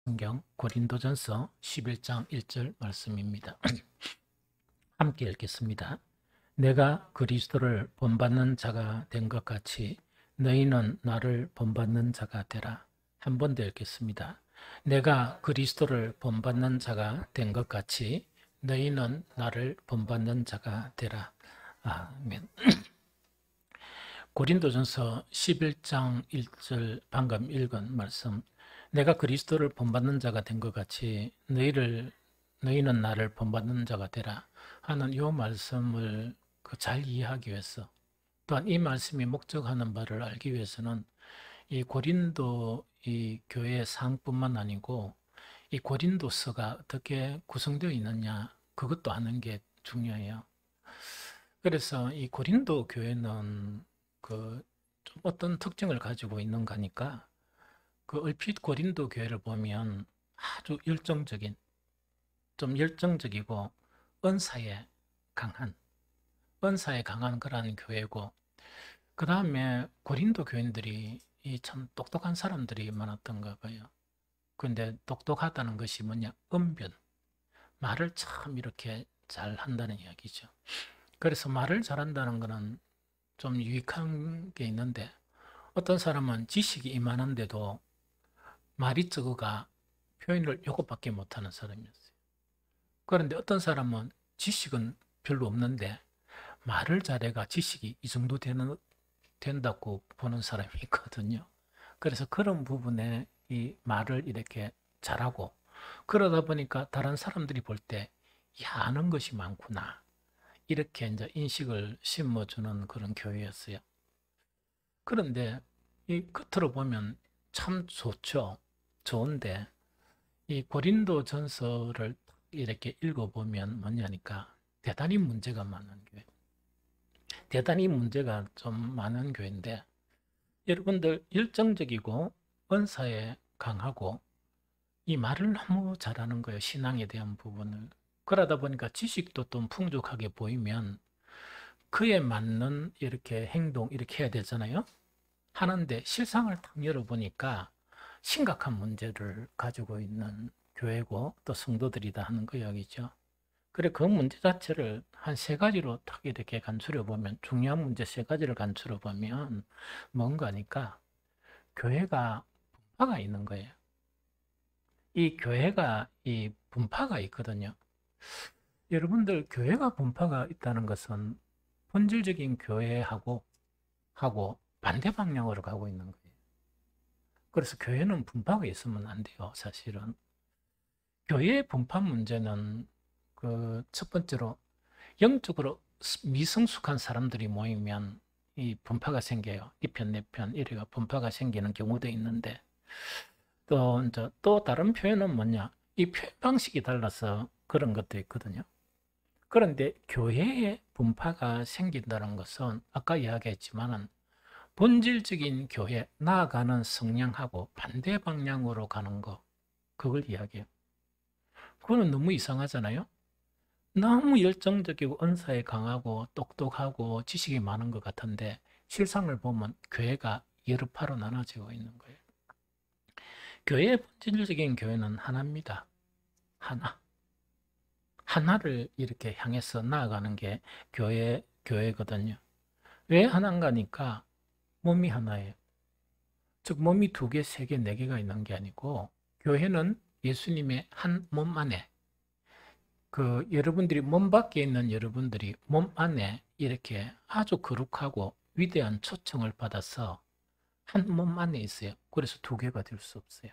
성경 고린도전서 11장 1절 말씀입니다. 함께 읽겠습니다. 내가 그리스도를 본받는 자가 된 것 같이 너희는 나를 본받는 자가 되라. 한 번 더 읽겠습니다. 내가 그리스도를 본받는 자가 된 것 같이 너희는 나를 본받는 자가 되라. 아멘. 고린도전서 11장 1절 방금 읽은 말씀, 내가 그리스도를 본받는 자가 된 것 같이 너희는 나를 본받는 자가 되라 하는 이 말씀을 잘 이해하기 위해서, 또한 이 말씀이 목적하는 바를 알기 위해서는 이 고린도 이 교회의 상뿐만 아니고 이 고린도서가 어떻게 구성되어 있느냐, 그것도 아는 게 중요해요. 그래서 이 고린도 교회는 좀 어떤 특징을 가지고 있는가 하니까, 얼핏 고린도 교회를 보면 아주 좀 열정적이고 은사에 강한 그런 교회고, 그 다음에 고린도 교인들이 참 똑똑한 사람들이 많았던가 봐요. 근데 똑똑하다는 것이 뭐냐? 말을 참 이렇게 잘 한다는 이야기죠. 그래서 말을 잘한다는 것은 좀 유익한 게 있는데, 어떤 사람은 지식이 이만한데도 말이 적어가 표현을 요것밖에 못하는 사람이었어요. 그런데 어떤 사람은 지식은 별로 없는데 말을 잘해가 지식이 이 정도 된다고 보는 사람이 있거든요. 그래서 그런 부분에 이 말을 이렇게 잘하고, 그러다 보니까 다른 사람들이 볼 때, 야, 아는 것이 많구나, 이렇게 이제 인식을 심어주는 그런 교회였어요. 그런데 이 겉으로 보면 참 좋은데, 이 고린도 전서를 이렇게 읽어보면 뭐냐니까, 대단히 문제가 좀 많은 교회인데, 여러분들 열정적이고 은사에 강하고 이 말을 너무 잘하는 거예요. 신앙에 대한 부분을. 그러다 보니까 지식도 좀 풍족하게 보이면 그에 맞는 이렇게 행동 이렇게 해야 되잖아요. 하는데 실상을 딱 열어보니까 심각한 문제를 가지고 있는 교회고 또 성도들이다 하는 거 이야기죠. 그래, 그 문제 자체를 한 세 가지로 딱 이렇게 간추려 보면, 중요한 문제 세 가지를 간추려 보면 뭔가니까, 교회가 분파가 있는 거예요. 이 교회가 이 분파가 있거든요. 여러분들, 교회가 분파가 있다는 것은 본질적인 교회하고 반대 방향으로 가고 있는 거예요. 그래서 교회는 분파가 있으면 안 돼요, 사실은. 교회의 분파 문제는 첫 번째로 영적으로 미성숙한 사람들이 모이면 이 분파가 생겨요. 이 편, 내 편, 이래가 분파가 생기는 경우도 있는데, 또 다른 표현은 뭐냐? 이 표현 방식이 달라서 그런 것도 있거든요. 그런데 교회에 분파가 생긴다는 것은 아까 이야기했지만은 본질적인 교회, 나아가는 성향하고 반대 방향으로 가는 거, 그걸 이야기해요. 그거는 너무 이상하잖아요? 너무 열정적이고 은사에 강하고 똑똑하고 지식이 많은 것 같은데, 실상을 보면 교회가 여러 파로 나눠지고 있는 거예요. 교회의 본질적인 교회는 하나입니다. 하나를 이렇게 향해서 나아가는 게 교회거든요. 왜 하나인가니까, 몸이 하나예요. 즉 몸이 두 개, 세 개, 네 개가 있는 게 아니고, 교회는 예수님의 한 몸 안에, 여러분들이 몸 밖에 있는 여러분들이 몸 안에 이렇게 아주 거룩하고 위대한 초청을 받아서 한 몸 안에 있어요. 그래서 두 개가 될 수 없어요.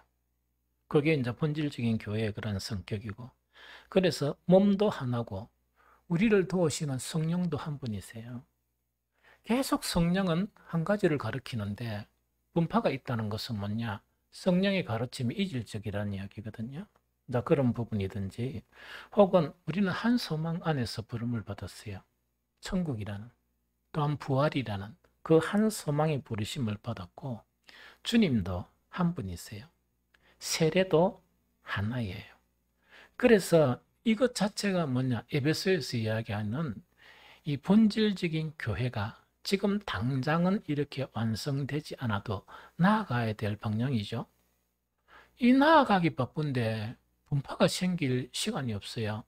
그게 이제 본질적인 교회의 그런 성격이고, 그래서 몸도 하나고 우리를 도우시는 성령도 한 분이세요. 계속 성령은 한 가지를 가르치는데, 분파가 있다는 것은 뭐냐? 성령의 가르침이 이질적이라는 이야기거든요. 그런 부분이든지, 혹은 우리는 한 소망 안에서 부름을 받았어요. 천국이라는, 또한 부활이라는 그 한 소망의 부르심을 받았고, 주님도 한 분이세요. 세례도 하나예요. 그래서 이것 자체가 뭐냐? 에베소에서 이야기하는 이 본질적인 교회가 지금 당장은 이렇게 완성되지 않아도 나아가야 될 방향이죠. 이 나아가기 바쁜데 분파가 생길 시간이 없어요.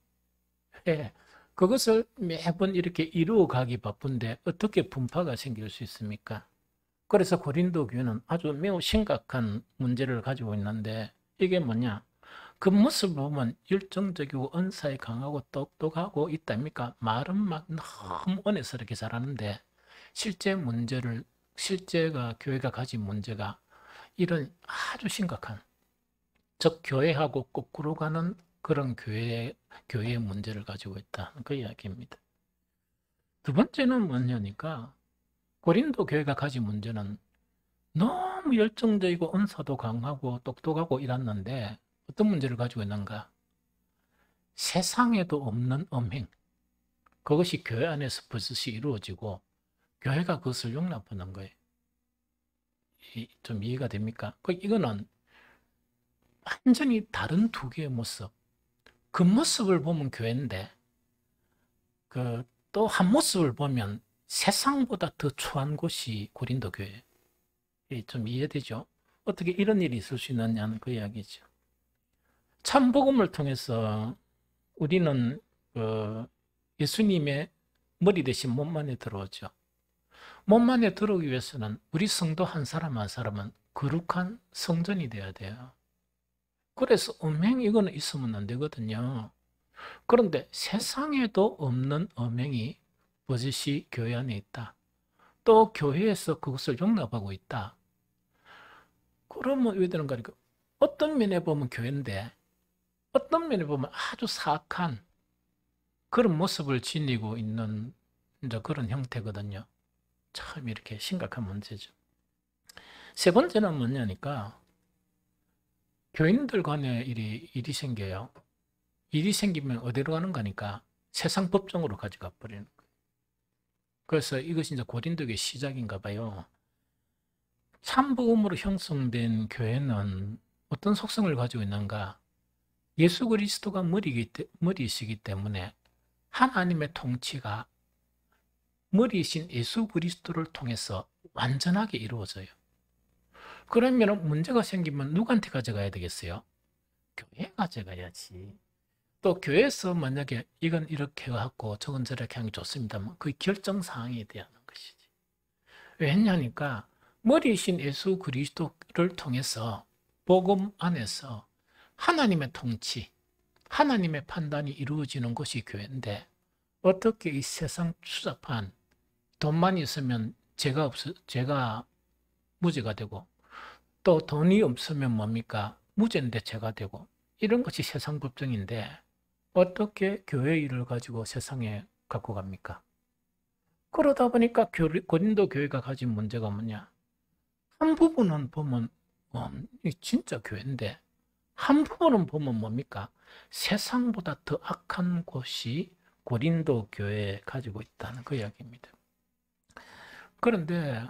왜? 그것을 매번 이렇게 이루어가기 바쁜데 어떻게 분파가 생길 수 있습니까? 그래서 고린도 교회는 아주 매우 심각한 문제를 가지고 있는데 이게 뭐냐? 그 모습을 보면 열정적이고 은사에 강하고 똑똑하고 있답니까? 말은 막 너무 은혜스럽게 잘하는데 실제가 교회가 가진 문제가 이런 아주 심각한, 즉 교회하고 거꾸로 가는 그런 교회의 문제를 가지고 있다는 그 이야기입니다. 두 번째는 뭐냐니까 고린도 교회가 가진 문제는 너무 열정적이고 은사도 강하고 똑똑하고 이랬는데 어떤 문제를 가지고 있는가? 세상에도 없는 음행. 그것이 교회 안에서 버젓이 이루어지고 교회가 그것을 용납하는 거예요. 좀 이해가 됩니까? 이거는 완전히 다른 두 개의 모습. 그 모습을 보면 교회인데 또 한 모습을 보면 세상보다 더 추한 곳이 고린도 교회. 좀 이해되죠? 어떻게 이런 일이 있을 수 있느냐는 그 이야기죠. 참복음을 통해서 우리는 예수님의 머리 대신 몸 안에 들어오죠. 몸 안에 들어오기 위해서는 우리 성도 한 사람 한 사람은 거룩한 성전이 돼야 돼요. 그래서 음행 이거는 있으면 안 되거든요. 그런데 세상에도 없는 음행이 버젓이 교회 안에 있다. 또 교회에서 그것을 용납하고 있다. 그러면 왜 되는가? 어떤 면에 보면 교회인데 어떤 면에 보면 아주 사악한 그런 모습을 지니고 있는 이제 그런 형태거든요. 참 이렇게 심각한 문제죠. 세 번째는 뭐냐니까 교인들 간에 일이 생겨요. 일이 생기면 어디로 가는 거니까 세상 법정으로 가져가 버리는 거예요. 그래서 이것이 이제 고린도의 시작인가 봐요. 참복음으로 형성된 교회는 어떤 속성을 가지고 있는가? 예수 그리스도가 머리이시기 때문에 하나님의 통치가 머리이신 예수 그리스도를 통해서 완전하게 이루어져요. 그러면 문제가 생기면 누구한테 가져가야 되겠어요? 교회에 가져가야지. 또 교회에서 만약에 이건 이렇게 하고 저건 저렇게 하는 게 좋습니다만 그 결정사항에 대한 것이지. 왜냐니까 머리이신 예수 그리스도를 통해서 복음 안에서 하나님의 통치, 하나님의 판단이 이루어지는 것이 교회인데 어떻게 이 세상 추잡한 돈만 있으면 죄가 무죄가 되고 또 돈이 없으면 뭡니까? 무죄인데 죄가 되고 이런 것이 세상 법정인데 어떻게 교회 일을 가지고 세상에 갖고 갑니까? 그러다 보니까 고린도 교회가 가진 문제가 뭐냐? 한 부분은 보면 진짜 교회인데 한 부분은 보면 뭡니까? 세상보다 더 악한 곳이 고린도 교회에 가지고 있다는 그 이야기입니다. 그런데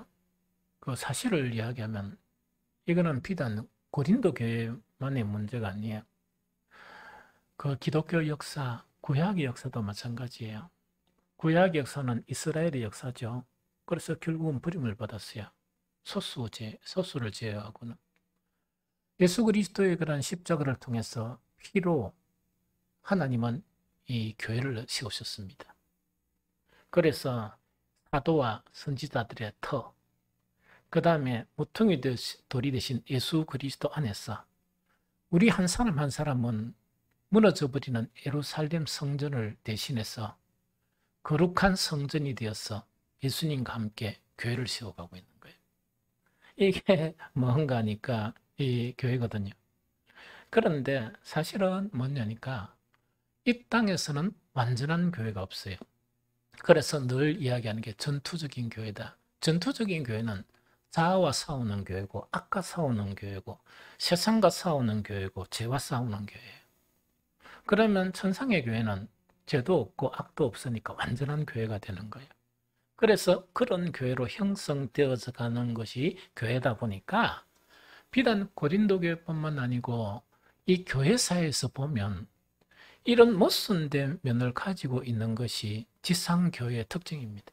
그 사실을 이야기하면 이거는 비단 고린도 교회만의 문제가 아니에요. 그 기독교 역사, 구약의 역사도 마찬가지예요. 구약의 역사는 이스라엘의 역사죠. 그래서 결국은 버림을 받았어요. 소수를 제외하고는. 예수 그리스도의 그런 십자가를 통해서 피로 하나님은 이 교회를 세우셨습니다. 그래서 사도와 선지자들의 터, 그 다음에 모퉁이 돌이 되신 예수 그리스도 안에서 우리 한 사람 한 사람은 무너져버리는 예루살렘 성전을 대신해서 거룩한 성전이 되어서 예수님과 함께 교회를 세워가고 있는 거예요. 이게 뭔가 하니까 이 교회거든요. 그런데 사실은 뭐냐니까 이 땅에서는 완전한 교회가 없어요. 그래서 늘 이야기하는 게 전투적인 교회다. 전투적인 교회는 자아와 싸우는 교회고 악과 싸우는 교회고 세상과 싸우는 교회고 죄와 싸우는 교회예요. 그러면 천상의 교회는 죄도 없고 악도 없으니까 완전한 교회가 되는 거예요. 그래서 그런 교회로 형성되어져 가는 것이 교회다 보니까 비단 고린도 교회뿐만 아니고 이 교회사에서 보면 이런 모순된 면을 가지고 있는 것이 지상교회의 특징입니다.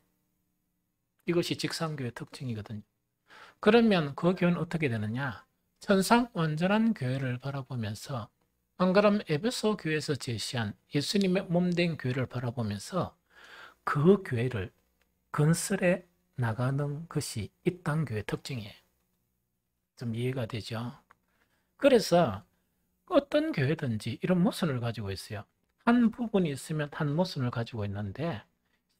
이것이 지상교회의 특징이거든요. 그러면 그 교회는 어떻게 되느냐? 천상 완전한 교회를 바라보면서 안 그럼 에베소 교회에서 제시한 예수님의 몸된 교회를 바라보면서 그 교회를 건설해 나가는 것이 이 땅 교회 특징이에요. 좀 이해가 되죠? 그래서 어떤 교회든지 이런 모순을 가지고 있어요. 한 부분이 있으면 한 모순을 가지고 있는데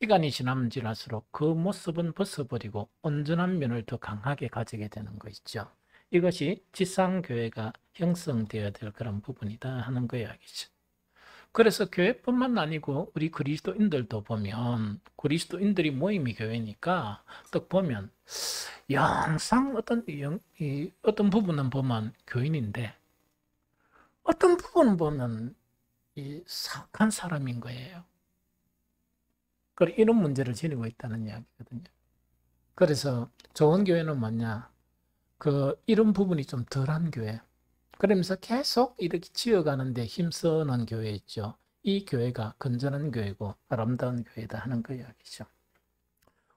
시간이 지나면 지날수록 그 모습은 벗어버리고 온전한 면을 더 강하게 가지게 되는 거 있죠. 이것이 지상교회가 형성되어야 될 그런 부분이다 하는 거 이야기죠. 그래서 교회뿐만 아니고 우리 그리스도인들도 보면 그리스도인들이 모임이 교회니까 딱 보면 항상 어떤 부분은 보면 교인인데 어떤 부분은 보면 사악한 사람인 거예요. 이런 문제를 지니고 있다는 이야기거든요. 그래서 좋은 교회는 뭐냐? 이런 부분이 좀 덜한 교회. 그러면서 계속 이렇게 지어가는데 힘쓰는 교회 있죠. 이 교회가 건전한 교회고 아름다운 교회다 하는 그 이야기죠.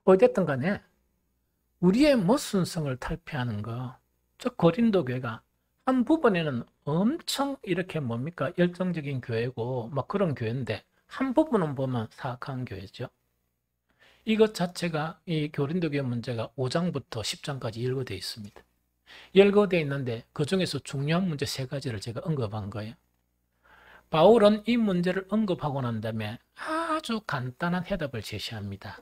어쨌든 간에 우리의 모순성을 탈피하는 거, 저 고린도 교회가 한 부분에는 엄청 이렇게 열정적인 교회고 막 그런 교회인데 한 부분은 보면 사악한 교회죠. 이것 자체가 이 고린도 교회 문제가 5장부터 10장까지 열거되어 있습니다. 열거되어 있는데 그 중에서 중요한 문제 3가지를 제가 언급한 거예요. 바울은 이 문제를 언급하고 난 다음에 아주 간단한 해답을 제시합니다.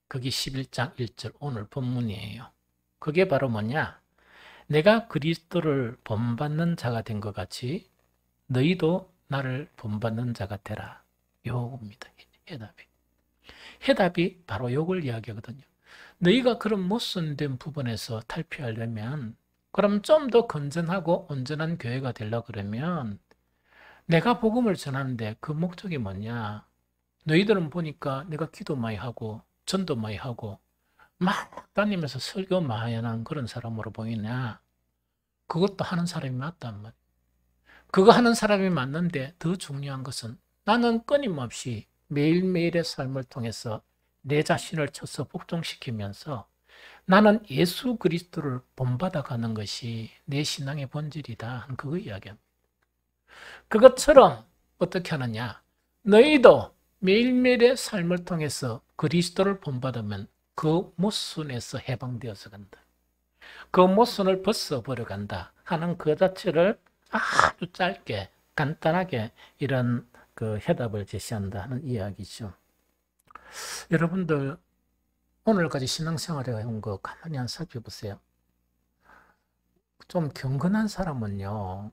그게 11장 1절 오늘 본문이에요. 그게 바로 뭐냐? 내가 그리스도를 본받는 자가 된 것 같이 너희도 나를 본받는 자가 되라. 요겁니다. 해답이 바로 요걸 이야기하거든요. 너희가 그런 모순된 부분에서 탈피하려면 그럼 좀 더 건전하고 온전한 교회가 되려고 그러면 내가 복음을 전하는데 그 목적이 뭐냐? 너희들은 보니까 내가 기도 많이 하고 전도 많이 하고 막 다니면서 설교 많이 하는 그런 사람으로 보이냐? 그것도 하는 사람이 맞단 말이야. 그거 하는 사람이 맞는데 더 중요한 것은 나는 끊임없이 매일매일의 삶을 통해서 내 자신을 쳐서 복종시키면서 나는 예수 그리스도를 본받아가는 것이 내 신앙의 본질이다. 그거 이야기합니다. 그것처럼 어떻게 하느냐? 너희도 매일매일의 삶을 통해서 그리스도를 본받으면 그 모순에서 해방되어서 간다. 그 모순을 벗어버려 간다 하는 그 자체를 아주 짧게 간단하게 이런 해답을 제시한다는 이야기죠. 여러분들 오늘까지 신앙생활에 온 거 가만히 한번 살펴보세요. 좀 경건한 사람은요,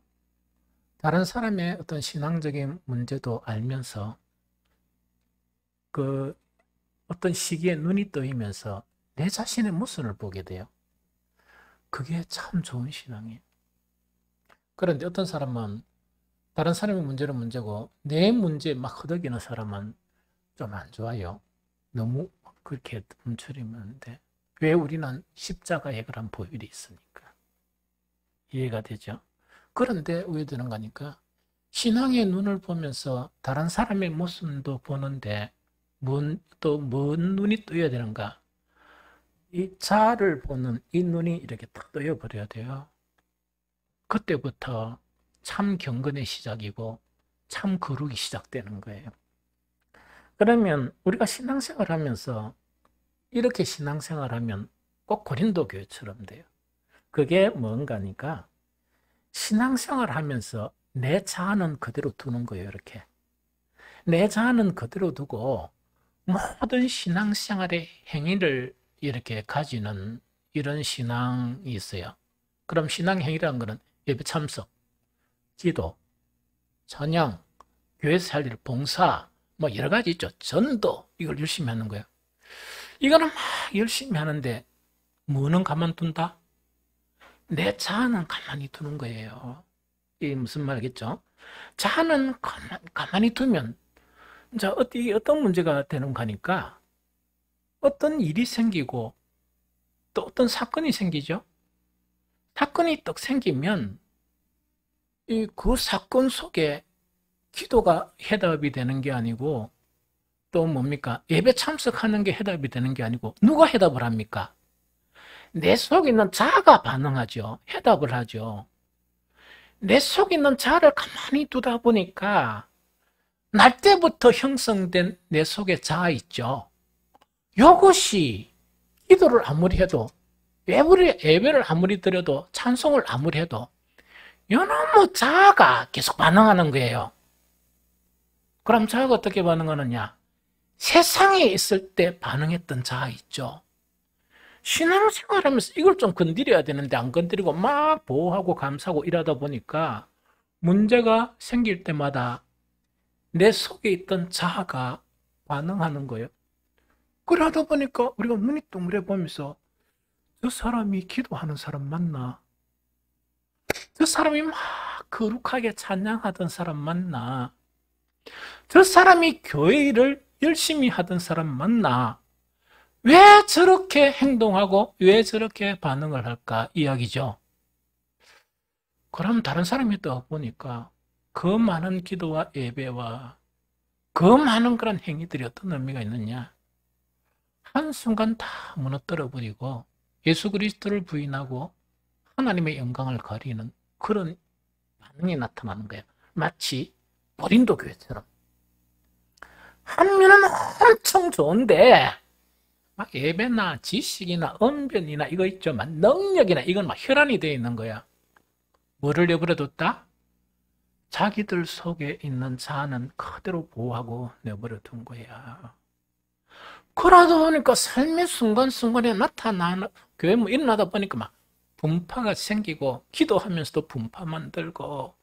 다른 사람의 어떤 신앙적인 문제도 알면서 어떤 시기에 눈이 떠이면서 내 자신의 모습을 보게 돼요. 그게 참 좋은 신앙이에요. 그런데 어떤 사람은 다른 사람의 문제는 문제고 내 문제에 막 허덕이는 사람은 좀 안 좋아요. 너무 그렇게 움츠리면 안 돼. 왜? 우리는 십자가의 그런 보혈이 있으니까. 이해가 되죠? 그런데 왜 되는 거니까 신앙의 눈을 보면서 다른 사람의 모습도 보는데 뭔 눈이 떠야 되는가? 이 자아를 보는 이 눈이 이렇게 딱 떠여버려야 돼요. 그때부터 참 경건의 시작이고 참 거룩이 시작되는 거예요. 그러면 우리가 신앙생활 하면서 이렇게 신앙생활 하면 꼭 고린도 교회처럼 돼요. 그게 뭔가니까 신앙생활 하면서 내 자아는 그대로 두는 거예요. 이렇게 내 자아는 그대로 두고 모든 신앙생활의 행위를 이렇게 가지는 이런 신앙이 있어요. 그럼 신앙행위라는 것은 예배 참석, 기도, 찬양, 교회에서 할 일, 봉사, 여러 가지 있죠. 전도, 이걸 열심히 하는 거예요. 이거는 막 열심히 하는데 뭐는 가만둔다? 내 자아는 가만히 두는 거예요. 이게 무슨 말이겠죠? 자아는 가만히 두면 자, 어떤 문제가 되는 거니까 어떤 일이 생기고 또 어떤 사건이 생기죠. 사건이 딱 생기면 그 사건 속에 기도가 해답이 되는 게 아니고 또 뭡니까? 예배 참석하는 게 해답이 되는 게 아니고 누가 해답을 합니까? 내 속에 있는 자아가 반응하죠. 해답을 하죠. 내 속에 있는 자아를 가만히 두다 보니까 날 때부터 형성된 내 속에 자아 있죠. 이것이 기도를 아무리 해도, 예배를 아무리 드려도, 찬송을 아무리 해도 이놈의 자아가 계속 반응하는 거예요. 그럼 자아가 어떻게 반응하느냐? 세상에 있을 때 반응했던 자아 있죠. 신앙생활하면서 이걸 좀 건드려야 되는데 안 건드리고 막 보호하고 감싸고 이러다 보니까 문제가 생길 때마다 내 속에 있던 자아가 반응하는 거예요. 그러다 보니까 우리가 눈이 동그래 보면서 저 사람이 기도하는 사람 맞나? 저 사람이 막 거룩하게 찬양하던 사람 맞나? 저 사람이 교회 일을 열심히 하던 사람 맞나? 왜 저렇게 행동하고 왜 저렇게 반응을 할까? 이야기죠. 그럼 다른 사람이 또 보니까 그 많은 기도와 예배와 그 많은 그런 행위들이 어떤 의미가 있느냐? 한순간 다 무너뜨려 버리고 예수 그리스도를 부인하고 하나님의 영광을 가리는 그런 반응이 나타나는 거예요. 마치 고린도 교회처럼. 한 면은 엄청 좋은데 막 예배나 지식이나 언변이나 이거 있죠. 막 능력이나 이건 막 혈안이 되어 있는 거야. 뭐를 내버려 뒀다? 자기들 속에 있는 자아는 그대로 보호하고 내버려 둔 거야. 그러다 보니까 삶의 순간순간에 나타나는, 교회 뭐 일어나다 보니까 막 분파가 생기고, 기도하면서도 분파 만들고,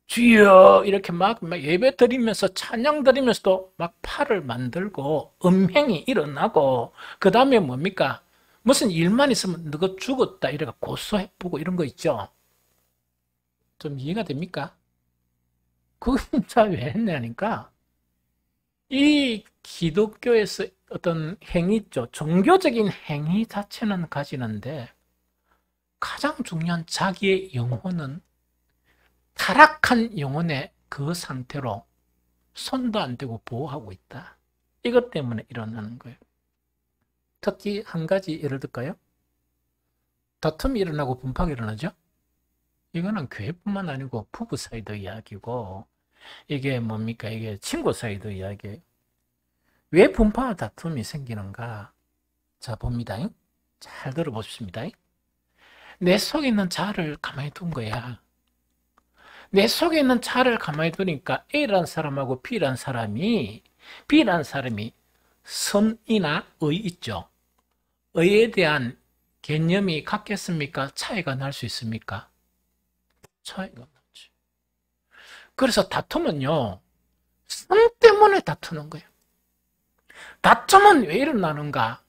주여 이렇게 막 예배 드리면서 찬양 드리면서도 막 팔을 만들고, 음행이 일어나고, 그 다음에 뭡니까? 무슨 일만 있으면 너가 죽었다 이래가 고소해보고 이런 거 있죠. 좀 이해가 됩니까? 그거 진짜 왜 했냐니까, 이 기독교에서 어떤 행위 있죠. 종교적인 행위 자체는 가지는데 가장 중요한 자기의 영혼은 타락한 영혼의 그 상태로 손도 안 대고 보호하고 있다. 이것 때문에 일어나는 거예요. 특히 한 가지 예를 들까요? 다툼이 일어나고 분파가 일어나죠? 이거는 교회뿐만 아니고 부부 사이도 이야기고, 이게 뭡니까? 이게 친구 사이도 이야기예요. 왜 분파와 다툼이 생기는가? 자, 봅니다. 잘 들어보십니다. 내 속에 있는 자아를 가만히 둔 거야. 내 속에 있는 자아를 가만히 두니까 A라는 사람하고 B라는 사람이 선이나 의 있죠. 의에 대한 개념이 같겠습니까? 차이가 날 수 있습니까? 차이가 나지. 그래서 다툼은요, 선 때문에 다투는 거예요. 다툼은 왜 일어나는가?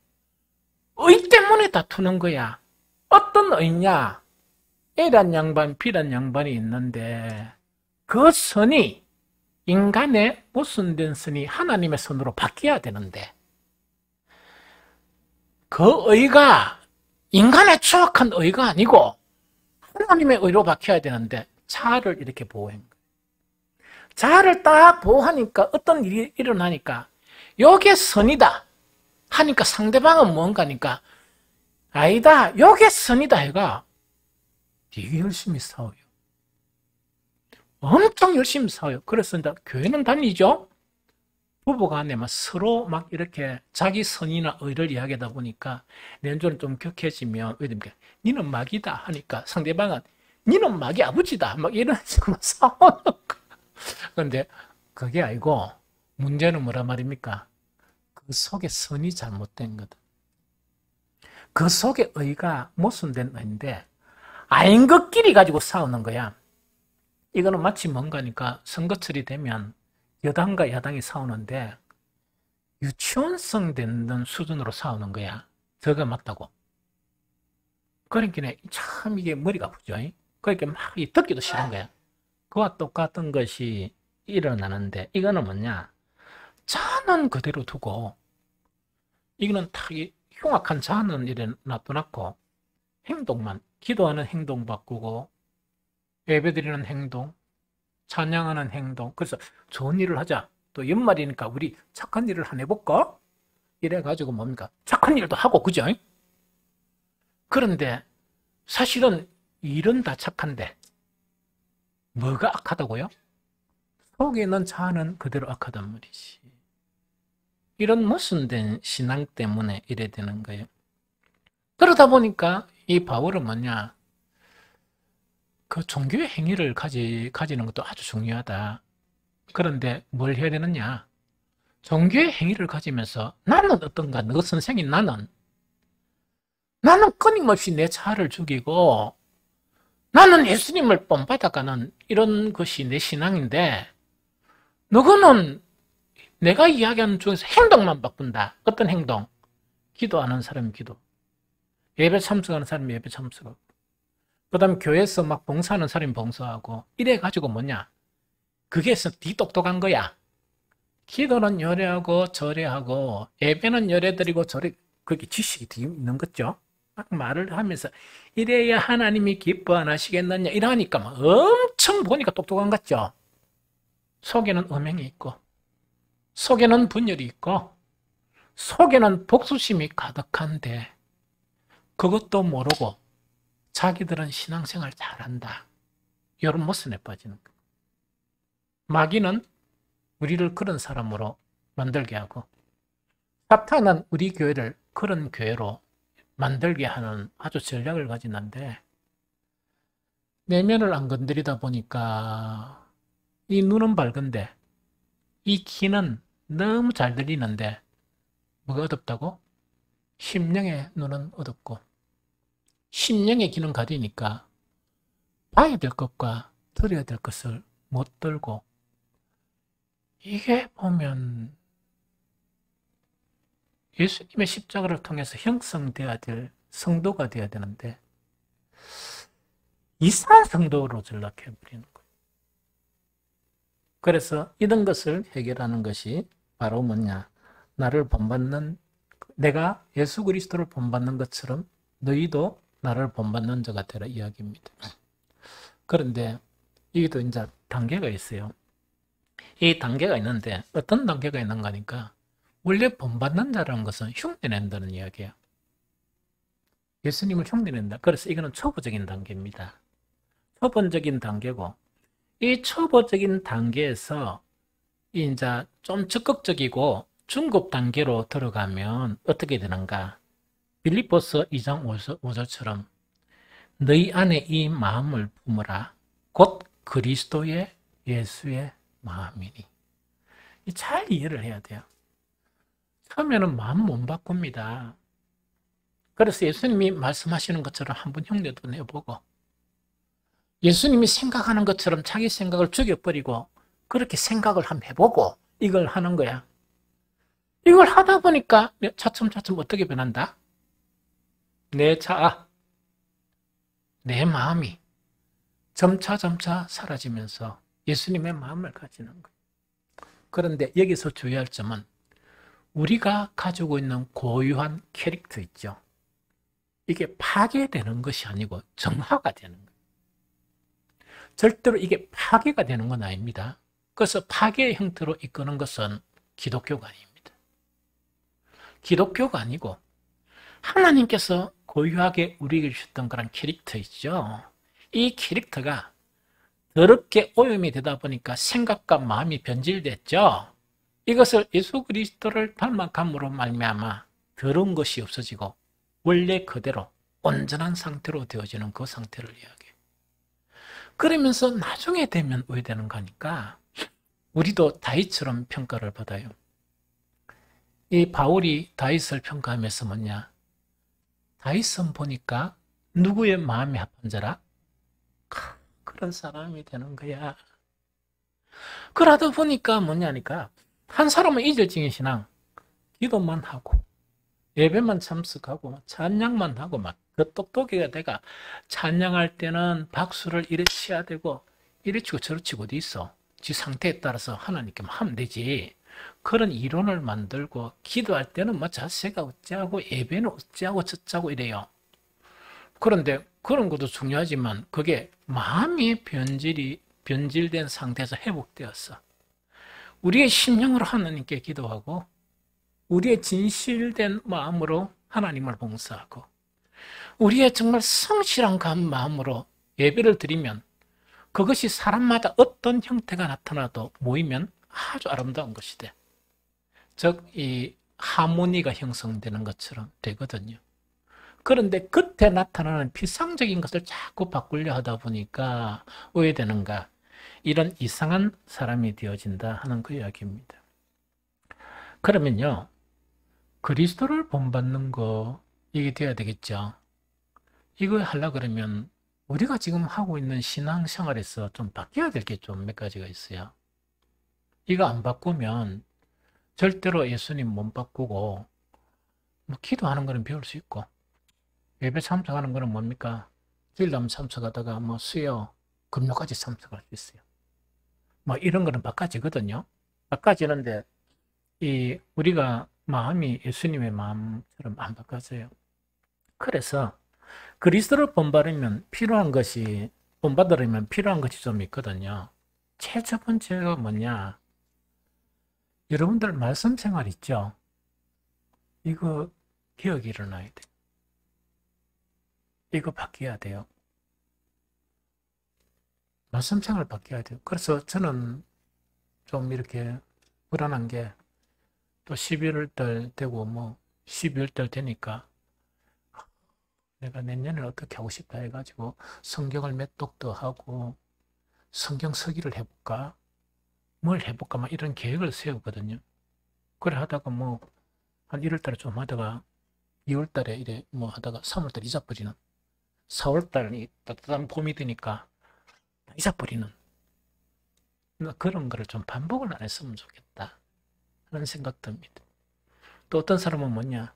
의 때문에 다투는 거야. 어떤 의냐? A란 양반, B란 양반이 있는데 그 선이, 인간의 모순된 선이 하나님의 선으로 바뀌어야 되는데 그 의가 인간의 추악한 의가 아니고 하나님의 의로 바뀌어야 되는데 자아를 이렇게 보호한 거예요. 자아를 딱 보호하니까 어떤 일이 일어나니까 요게 선이다 하니까 상대방은 뭔가니까 아니다, 요게 선이다 해가 되게 열심히 싸워요. 엄청 열심히 싸워요. 그래서 이제 교회는 다니죠. 부부간에 막 서로 막 이렇게 자기 선이나 의를 이야기하다 보니까 내존이 좀 격해지면 니는 마귀다 하니까 상대방은 니는 마귀 아버지다 막 이런 식으로 싸우는 거. 그런데 그게 아니고 문제는 뭐란 말입니까? 그 속에 선이 잘못된 거다. 그 속에 의가 모순된 의인데 아닌 것끼리 가지고 싸우는 거야. 이거는 마치 뭔가니까 선거철이 되면 여당과 야당이 싸우는데 유치원생 되는 수준으로 싸우는 거야. 저거 맞다고. 그러니까 참 이게 머리가 아프죠. 그러니까 막 듣기도 싫은 거야. 그와 똑같은 것이 일어나는데 이거는 뭐냐? 자는 그대로 두고 이거는 다 흉악한 자는 이래 놔둬놓고 행동만, 기도하는 행동 바꾸고 예배드리는 행동, 찬양하는 행동. 그래서 좋은 일을 하자. 또 연말이니까 우리 착한 일을 하나 해볼까? 이래가지고 뭡니까? 착한 일도 하고, 그죠? 그런데 사실은 일은 다 착한데 뭐가 악하다고요? 속에 있는 자아는 그대로 악하단 말이지. 이런 모순된 신앙 때문에 이래 되는 거예요. 그러다 보니까 이 바울은 뭐냐? 그 종교의 행위를 가지는 것도 아주 중요하다. 그런데 뭘 해야 되느냐? 종교의 행위를 가지면서 나는 어떤가? 너 선생님 나는 끊임없이 내 자아를 죽이고 나는 예수님을 본받아가는 이런 것이 내 신앙인데 너는 내가 이야기하는 중에서 행동만 바꾼다. 어떤 행동? 기도하는 사람이 기도. 예배 참석하는 사람이 예배 참석하고. 그 다음에 교회에서 막 봉사하는 사람이 봉사하고. 이래가지고 뭐냐? 그게 네 똑똑한 거야. 기도는 열애하고 절애하고 예배는 열애드리고 절애. 그게 지식이 있는 거죠. 막 말을 하면서 이래야 하나님이 기뻐 안 하시겠느냐 이러니까 막 엄청 보니까 똑똑한 것 같죠. 속에는 음행이 있고 속에는 분열이 있고 속에는 복수심이 가득한데 그것도 모르고 자기들은 신앙생활 잘한다. 이런 모순에 빠지는 거예요. 마귀는 우리를 그런 사람으로 만들게 하고 사탄은 우리 교회를 그런 교회로 만들게 하는 아주 전략을 가지는데 내면을 안 건드리다 보니까 이 눈은 밝은데 이 귀는 너무 잘 들리는데 뭐가 어둡다고? 심령의 눈은 어둡고 심령의 귀는 가리니까 봐야 될 것과 들어야 될 것을 못 들고 이게 보면 예수님의 십자가를 통해서 형성돼야 될 성도가 되어야 되는데 이상한 성도로 전락해버리는 거예요. 그래서 이런 것을 해결하는 것이 바로 뭐냐? 나를 본받는 내가 예수 그리스도를 본받는 것처럼 너희도 나를 본받는 자가 되라 이야기입니다. 그런데 이게 또 이제 단계가 있어요. 이 단계가 있는데 어떤 단계가 있는가 하니까 원래 본받는 자라는 것은 흉내낸다는 이야기예요. 예수님을 흉내낸다. 그래서 이거는 초보적인 단계입니다. 초보적인 단계고 이 초보적인 단계에서 이제 좀 적극적이고 중급 단계로 들어가면 어떻게 되는가? 빌립보서 2장 5절처럼 너희 안에 이 마음을 품으라. 곧 그리스도의 예수의 마음이니. 잘 이해를 해야 돼요. 처음에는 마음 못 바꿉니다. 그래서 예수님이 말씀하시는 것처럼 한번 흉내도 내보고 예수님이 생각하는 것처럼 자기 생각을 죽여버리고 그렇게 생각을 한번 해보고 이걸 하는 거야. 이걸 하다 보니까 차츰차츰 어떻게 변한다? 내 자아, 내 마음이 점차 사라지면서 예수님의 마음을 가지는 거예요. 그런데 여기서 주의할 점은 우리가 가지고 있는 고유한 캐릭터 있죠. 이게 파괴되는 것이 아니고 정화가 되는 거예요. 절대로 이게 파괴가 되는 건 아닙니다. 그래서 파괴의 형태로 이끄는 것은 기독교가 아닙니다. 기독교가 아니고 하나님께서 고유하게 우리에게 주셨던 그런 캐릭터 있죠. 이 캐릭터가 더럽게 오염이 되다 보니까 생각과 마음이 변질됐죠. 이것을 예수 그리스도를 닮아감으로 말미암아 더러운 것이 없어지고 원래 그대로 온전한 상태로 되어지는 그 상태를 이야기해요. 그러면서 나중에 되면 왜 되는가 하니까 우리도 다윗처럼 평가를 받아요. 이 바울이 다윗을 평가하면서 뭐냐? 다윗은 보니까 누구의 마음이 합한 자라? 그런 사람이 되는 거야. 그러다 보니까 뭐냐니까 한 사람은 이질적인 신앙, 기도만 하고 예배만 참석하고 찬양만 하고 막 그 똑똑이가 돼가 찬양할 때는 박수를 이래 쳐야 되고 이래 치고 저래 치고 어디 있어. 지 상태에 따라서 하나님께 하면 되지. 그런 이론을 만들고 기도할 때는 뭐 자세가 어찌하고 예배는 어찌하고 저쩌고 이래요. 그런데 그런 것도 중요하지만 그게 마음이 변질된 상태에서 회복되었어. 우리의 심령으로 하나님께 기도하고 우리의 진실된 마음으로 하나님을 봉사하고 우리의 정말 성실한 마음으로 예배를 드리면 그것이 사람마다 어떤 형태가 나타나도 모이면 아주 아름다운 것이 돼. 즉, 이 하모니가 형성되는 것처럼 되거든요. 그런데 그때 나타나는 피상적인 것을 자꾸 바꾸려 하다 보니까 왜 되는가? 이런 이상한 사람이 되어진다 하는 그 이야기입니다. 그러면요, 그리스도를 본받는 거 이게 돼야 되겠죠. 이거 하려고 그러면 우리가 지금 하고 있는 신앙생활에서 좀 바뀌어야 될 게 좀 몇 가지가 있어요. 이거 안 바꾸면 절대로 예수님 못 바꾸고, 뭐 기도하는 거는 배울 수 있고, 예배 참석하는 거는 뭡니까? 주일날 참석하다가 뭐 수요, 금요까지 참석할 수 있어요. 뭐 이런 거는 바꿔지거든요. 바꿔지는데 우리가 마음이 예수님의 마음처럼 안 바꿔져요. 그래서 그리스도를 본받으려면 필요한 것이 좀 있거든요. 첫 번째가 뭐냐? 여러분들 말씀 생활 있죠? 이거 개혁이 일어나야 돼. 이거 바뀌어야 돼요. 말씀 생활 바뀌어야 돼요. 그래서 저는 좀 이렇게 불안한 게 또 11월 달 되고 뭐 12월 달 되니까 내가 내년에 어떻게 하고 싶다 해가지고 성경을 몇 독 더 하고 성경 서기를 해볼까? 뭘 해볼까? 막 이런 계획을 세우거든요. 그래 하다가 뭐 한 1월 달에 좀 하다가 2월 달에 이래 뭐 하다가 3월 달에 잊어버리는, 4월 달이 따뜻한 봄이 되니까 잊어버리는 그런 거를 좀 반복을 안 했으면 좋겠다 하는 생각 듭니다. 또 어떤 사람은 뭐냐,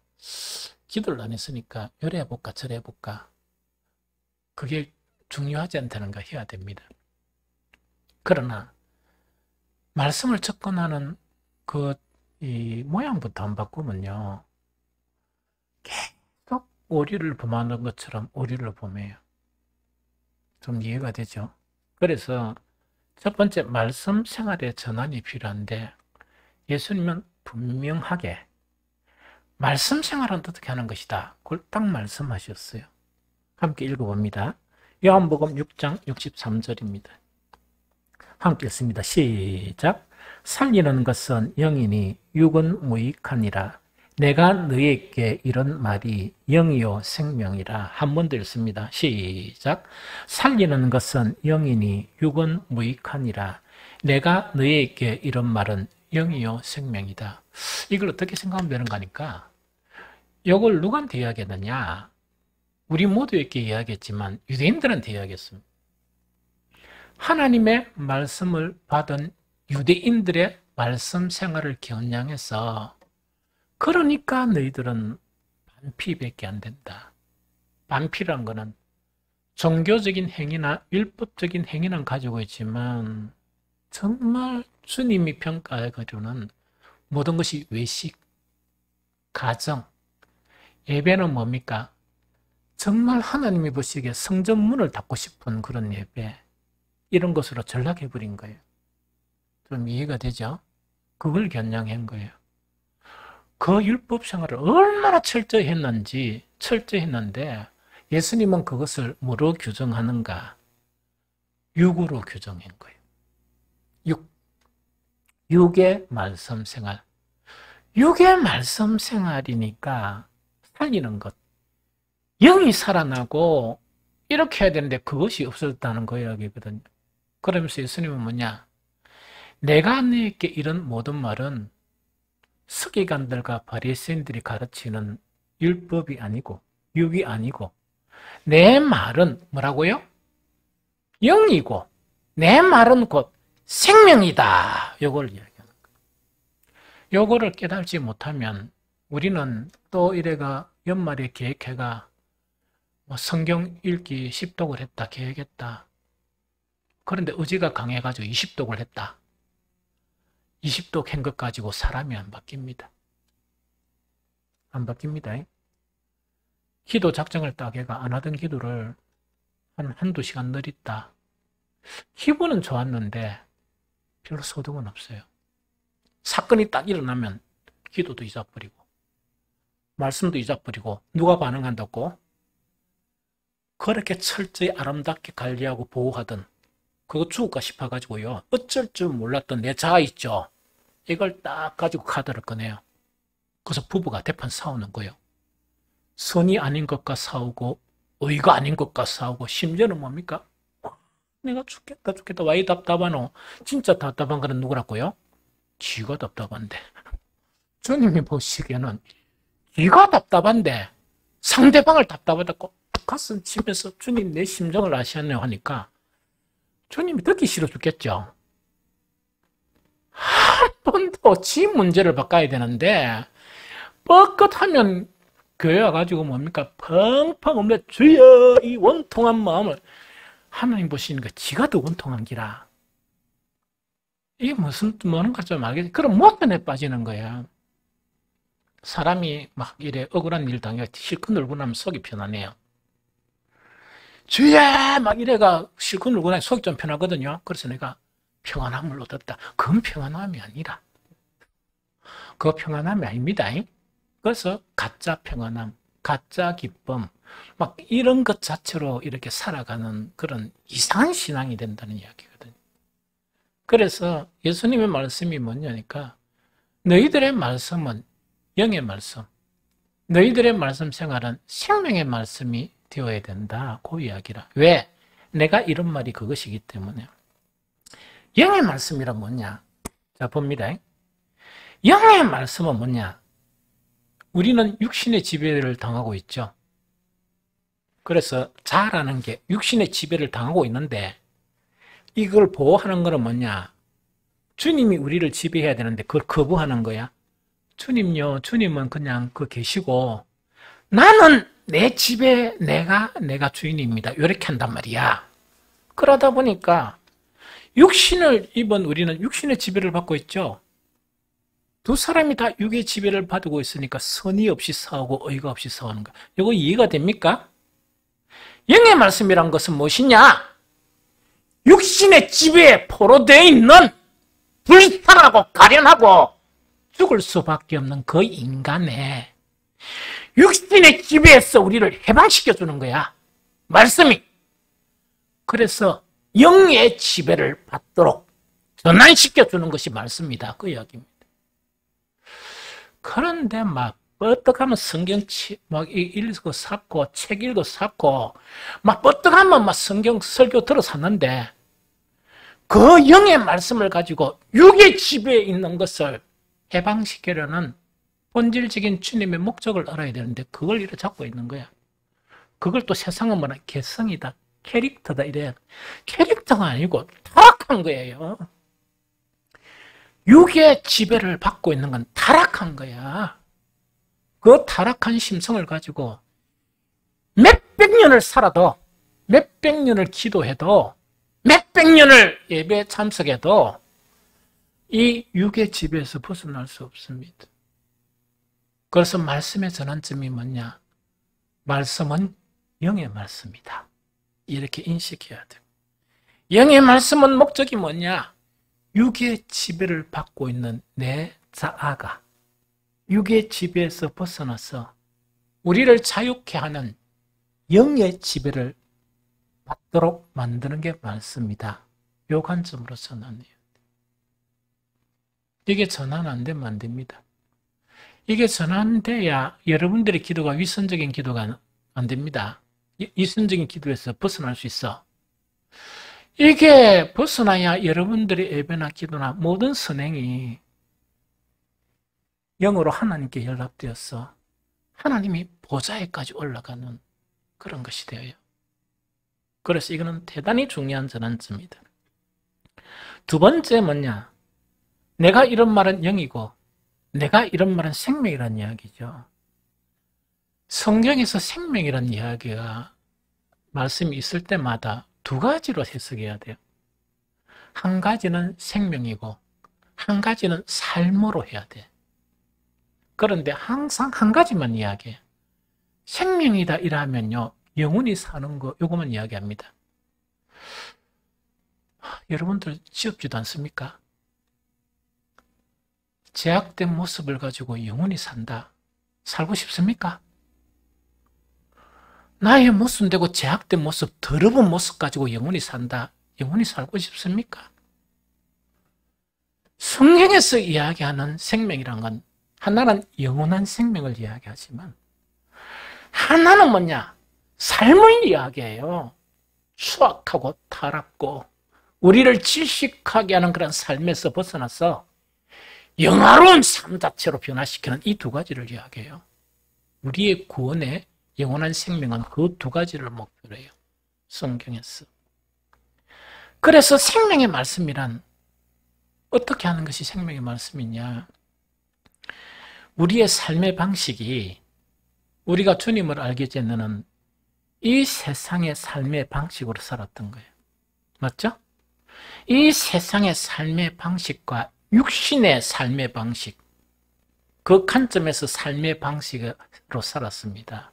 기도를 안 했으니까 요래 해볼까 저래 해볼까, 그게 중요하지 않다는 거 해야 됩니다. 그러나 말씀을 접근하는 이 모양부터 안 바꾸면요, 계속 오리를 범하는 것처럼 오리를 범해요. 좀 이해가 되죠? 그래서 첫 번째, 말씀 생활의 전환이 필요한데, 예수님은 분명하게 말씀 생활은 어떻게 하는 것이다, 그걸 딱 말씀하셨어요. 함께 읽어봅니다. 요한복음 6장 63절입니다. 함께 읽습니다. 시작. 살리는 것은 영이니 육은 무익하니라. 내가 너희에게 이런 말이 영이요 생명이라. 한 번 더 읽습니다. 시작. 살리는 것은 영이니 육은 무익하니라. 내가 너희에게 이런 말은 영이요 생명이다. 이걸 어떻게 생각하면 되는가 하니까, 이걸 누구한테 이야기했느냐? 우리 모두에게 이야기했지만 유대인들한테 이야기했습니다. 하나님의 말씀을 받은 유대인들의 말씀 생활을 겨냥해서, 그러니까 너희들은 반피밖에 안 된다. 반피란 거는 종교적인 행위나 율법적인 행위는 가지고 있지만 정말 주님이 평가하기로는 모든 것이 외식, 가정, 예배는 뭡니까? 정말 하나님이 보시기에 성전 문을 닫고 싶은 그런 예배, 이런 것으로 전락해버린 거예요. 좀 이해가 되죠? 그걸 겨냥한 거예요. 그 율법 생활을 얼마나 철저히 했는데 예수님은 그것을 뭐로 규정하는가? 육으로 규정한 거예요. 육의 말씀 생활. 육의 말씀 생활이니까 살리는 것. 영이 살아나고 이렇게 해야 되는데 그것이 없어졌다는 그 이야기거든요. 그러면서 예수님은 뭐냐? 내가 너에게 이런 모든 말은 서기관들과 바리새인들이 가르치는 율법이 아니고 육이 아니고 내 말은 뭐라고요? 영이고 내 말은 곧 생명이다. 요걸 이야기하는 거예요. 요거를 깨달지 못하면 우리는 또 이래가 연말에 계획해가 뭐 성경 읽기 10독을 했다 계획했다. 그런데 의지가 강해가지고 20독을 했다. 20독 한 것 가지고 사람이 안 바뀝니다. 안 바뀝니다. 기도 작정을 딱 해가 안 하던 기도를 한두 시간 늘렸다. 기분은 좋았는데 별로 소득은 없어요. 사건이 딱 일어나면 기도도 잊어버리고 말씀도 잊어버리고 누가 반응한다고? 그렇게 철저히 아름답게 관리하고 보호하던 그거 죽을까 싶어가지고요. 어쩔 줄 몰랐던 내 자아 있죠. 이걸 딱 가지고 카드를 꺼내요. 그래서 부부가 대판 싸우는 거예요. 선이 아닌 것과 싸우고 의가 아닌 것과 싸우고 심지어는 뭡니까? 내가 죽겠다 와이 답답하노. 진짜 답답한 거는 누구라고요? 지가 답답한데. 주님이 보시기에는 지가 답답한데 상대방을 답답하다고 가슴 치면서 주님 내 심정을 아시겠네요 하니까 주님이 듣기 싫어 죽겠죠. 한 번도 지 문제를 바꿔야 되는데 뻣뻣하면 교회 와가지고 뭡니까? 펑펑 울며 주여 이 원통한 마음을 하나님 보시니까 지가 더 원통한 기라. 이게 무슨 뭐는가 좀 알겠지? 그럼 모편에 빠지는 거야. 사람이 막 이래 억울한 일 당해 실컷 울고 나면 속이 편하네요. 주야 막 이래가 실컷 울고 나면 속이 좀 편하거든요. 그래서 내가 평안함을 얻었다. 그건 평안함이 아니라. 그거 평안함이 아닙니다. 그래서 가짜 평안함, 가짜 기쁨, 막 이런 것 자체로 이렇게 살아가는 그런 이상한 신앙이 된다는 이야기거든요. 그래서 예수님의 말씀이 뭐냐니까 너희들의 말씀은 영의 말씀, 너희들의 말씀 생활은 생명의 말씀이 되어야 된다. 그 이야기라. 왜? 내가 이런 말이 그것이기 때문에. 영의 말씀이란 뭐냐? 자, 봅니다. 영의 말씀은 뭐냐? 우리는 육신의 지배를 당하고 있죠. 그래서 자라는 게 육신의 지배를 당하고 있는데 이걸 보호하는 거는 뭐냐? 주님이 우리를 지배해야 되는데 그걸 거부하는 거야. 주님요, 주님은 그냥 계시고 나는 내 집에 내가 주인입니다. 이렇게 한단 말이야. 그러다 보니까 육신을 입은 우리는 육신의 지배를 받고 있죠. 두 사람이 다 육의 지배를 받고 있으니까 선의 없이 싸우고 의가 없이 싸우는 거. 이거 이해가 됩니까? 영의 말씀이란 것은 무엇이냐? 육신의 지배에 포로되어 있는 불쌍하고 가련하고 죽을 수밖에 없는 그 인간의 육신의 지배에서 우리를 해방시켜주는 거야. 말씀이. 그래서 영의 지배를 받도록 전환시켜주는 것이 말씀이다. 그 이야기입니다. 그런데 막 뻗떡하면 성경 막 읽고 샀고 책 읽고 샀고 막 뻗떡하면 막 성경 설교 들어 샀는데 그 영의 말씀을 가지고 육의 지배에 있는 것을 해방시키려는 본질적인 주님의 목적을 알아야 되는데 그걸 이렇게 잡고 있는 거야. 그걸 또 세상은 뭐라 개성이다, 캐릭터다 이래. 캐릭터가 아니고 타락한 거예요. 육의 지배를 받고 있는 건 타락한 거야. 그 타락한 심성을 가지고 몇백 년을 살아도 몇백 년을 기도해도 몇백 년을 예배에 참석해도 이 육의 지배에서 벗어날 수 없습니다. 그래서 말씀의 전환점이 뭐냐? 말씀은 영의 말씀이다. 이렇게 인식해야 돼요. 영의 말씀은 목적이 뭐냐? 육의 지배를 받고 있는 내 자아가 육의 지배에서 벗어나서 우리를 자유케 하는 영의 지배를 받도록 만드는 게 말씀이다. 요 관점으로 전환해요. 이게 전환 안 되면 안 됩니다. 이게 전환돼야 여러분들의 기도가 위선적인 기도가 안 됩니다. 위선적인 기도에서 벗어날 수 있어. 이게 벗어나야 여러분들의 예배나 기도나 모든 선행이 영으로 하나님께 연락되어서 하나님이 보좌에까지 올라가는 그런 것이 되어요. 그래서 이거는 대단히 중요한 전환점이다. 두 번째 뭐냐? 내가 이런 말은 영이고 내가 이런 말은 생명이라는 이야기죠. 성경에서 생명이라는 이야기가 말씀이 있을 때마다 두 가지로 해석해야 돼요. 한 가지는 생명이고 한 가지는 삶으로 해야 돼. 그런데 항상 한 가지만 이야기해. 생명이다 이러면요, 영원히 사는 거 요거만 이야기합니다. 여러분들 지엽지도 않습니까? 제약된 모습을 가지고 영원히 산다. 살고 싶습니까? 나의 모순되고 제약된 모습, 더러운 모습 가지고 영원히 산다. 영원히 살고 싶습니까? 성경에서 이야기하는 생명이란 건 하나는 영원한 생명을 이야기하지만 하나는 뭐냐? 삶을 이야기해요. 추악하고 타락고 우리를 질식하게 하는 그런 삶에서 벗어나서 영화로운 삶 자체로 변화시키는 이 두 가지를 이야기해요. 우리의 구원의 영원한 생명은 그 두 가지를 목표로 해요. 성경에서. 그래서 생명의 말씀이란 어떻게 하는 것이 생명의 말씀이냐? 우리의 삶의 방식이 우리가 주님을 알기 전에는 이 세상의 삶의 방식으로 살았던 거예요. 맞죠? 이 세상의 삶의 방식과 육신의 삶의 방식, 그 관점에서 삶의 방식으로 살았습니다.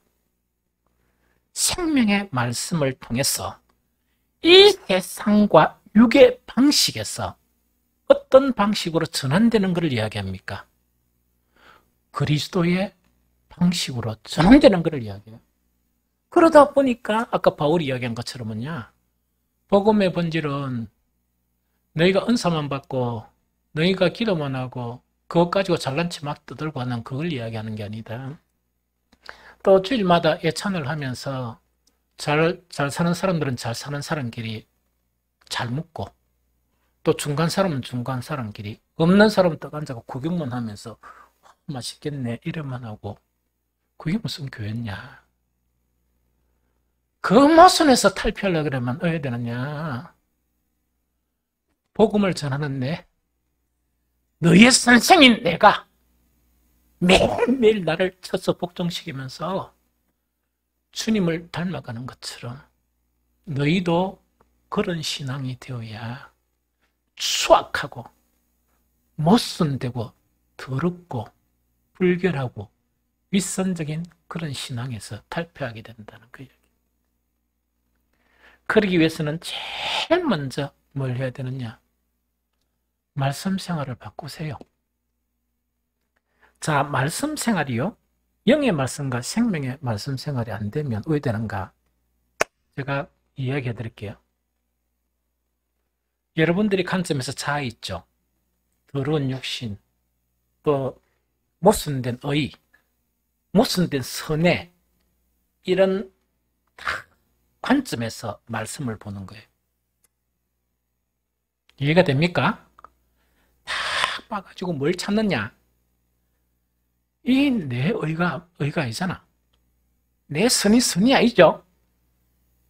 생명의 말씀을 통해서 이 세상과 육의 방식에서 어떤 방식으로 전환되는 것을 이야기합니까? 그리스도의 방식으로 전환되는 것을 이야기해요. 그러다 보니까 아까 바울이 이야기한 것처럼 뭐냐? 복음의 본질은 너희가 은사만 받고 너희가 기도만 하고 그것 가지고 잘난 체 막 떠들고 하는 그걸 이야기하는 게 아니다. 또 주일마다 예찬을 하면서 잘 사는 사람들은 잘 사는 사람끼리 잘 묻고 또 중간 사람은 중간 사람끼리 없는 사람은 떡 앉아서 구경만 하면서 맛있겠네 이래만 하고 그게 무슨 교회냐? 그 모순에서 탈피하려고 그러면 어야 되느냐? 복음을 전하는 너의 선생인 내가 매일매일 나를 쳐서 복종시키면서 주님을 닮아가는 것처럼 너희도 그런 신앙이 되어야 추악하고 모순되고 더럽고 불결하고 윗선적인 그런 신앙에서 탈피하게 된다는 그 얘기. 그러기 위해서는 제일 먼저 뭘 해야 되느냐? 말씀 생활을 바꾸세요. 자, 말씀 생활이요. 영의 말씀과 생명의 말씀 생활이 안 되면 왜 되는가? 제가 이야기해 드릴게요. 여러분들이 관점에서 자아 있죠. 더러운 육신, 또 모순된 의, 모순된 선의 이런 관점에서 말씀을 보는 거예요. 이해가 됩니까? 다 봐가지고 뭘 찾느냐? 이 내 의가 아니잖아. 내 선이 아니죠.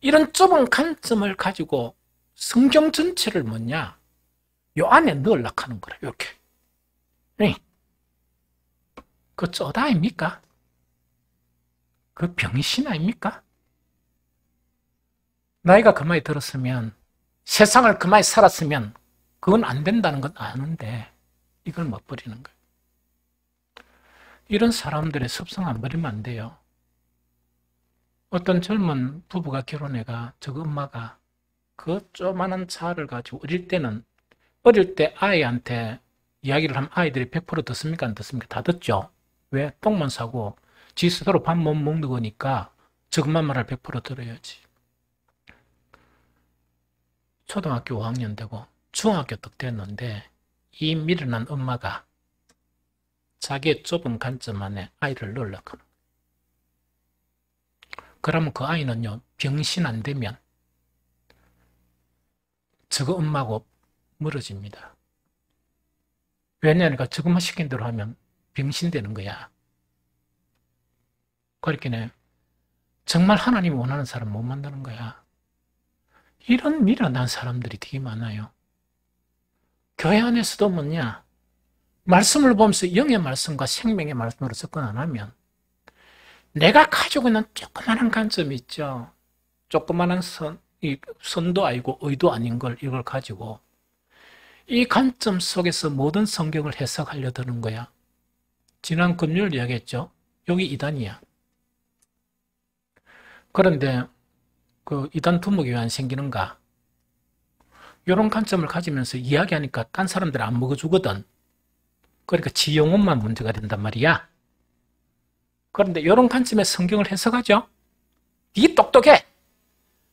이런 좁은 관점을 가지고 성경 전체를 뭐냐? 요 안에 넣으려고 하는 거라, 이렇게. 그 쪼다 아닙니까? 그 병신 아닙니까? 나이가 그만이 들었으면, 세상을 그만이 살았으면, 그건 안 된다는 건 아는데, 이걸 못 버리는 거예요. 이런 사람들의 습성 안 버리면 안 돼요. 어떤 젊은 부부가 결혼해가, 저 엄마가 그 조그만한 차를 가지고 어릴 때 아이한테 이야기를 하면 아이들이 100% 듣습니까? 안 듣습니까? 다 듣죠? 왜? 똥만 싸고 지 스스로 밥 못 먹는 거니까 저것만 말할 100% 들어야지. 초등학교 5학년 되고 중학교 딱 됐는데 이 미련한 엄마가 자기의 좁은 관점 안에 아이를 넣으려고 하는 거예요. 그러면 그 아이는요, 병신 안 되면 저거 엄마하고 멀어집니다. 왜냐하니까 저것만 시킨 대로 하면 병신 되는 거야. 그렇게 정말 하나님이 원하는 사람 못 만드는 거야. 이런 미련한 사람들이 되게 많아요. 교회 안에서도 뭐냐? 말씀을 보면서 영의 말씀과 생명의 말씀으로 접근 안 하면 내가 가지고 있는 조그마한 관점이 있죠. 조그마한 선도 아니고 의도 아닌 이걸 가지고 이 관점 속에서 모든 성경을 해석하려 드는 거야. 지난 금요일 이야기했죠. 여기 이단이야. 그런데 그 이단 두목이 왜 안 생기는가? 이런 관점을 가지면서 이야기하니까 딴 사람들 안 먹어주거든. 그러니까 지 영혼만 문제가 된단 말이야. 그런데 이런 관점의 성경을 해석하죠. 니 똑똑해.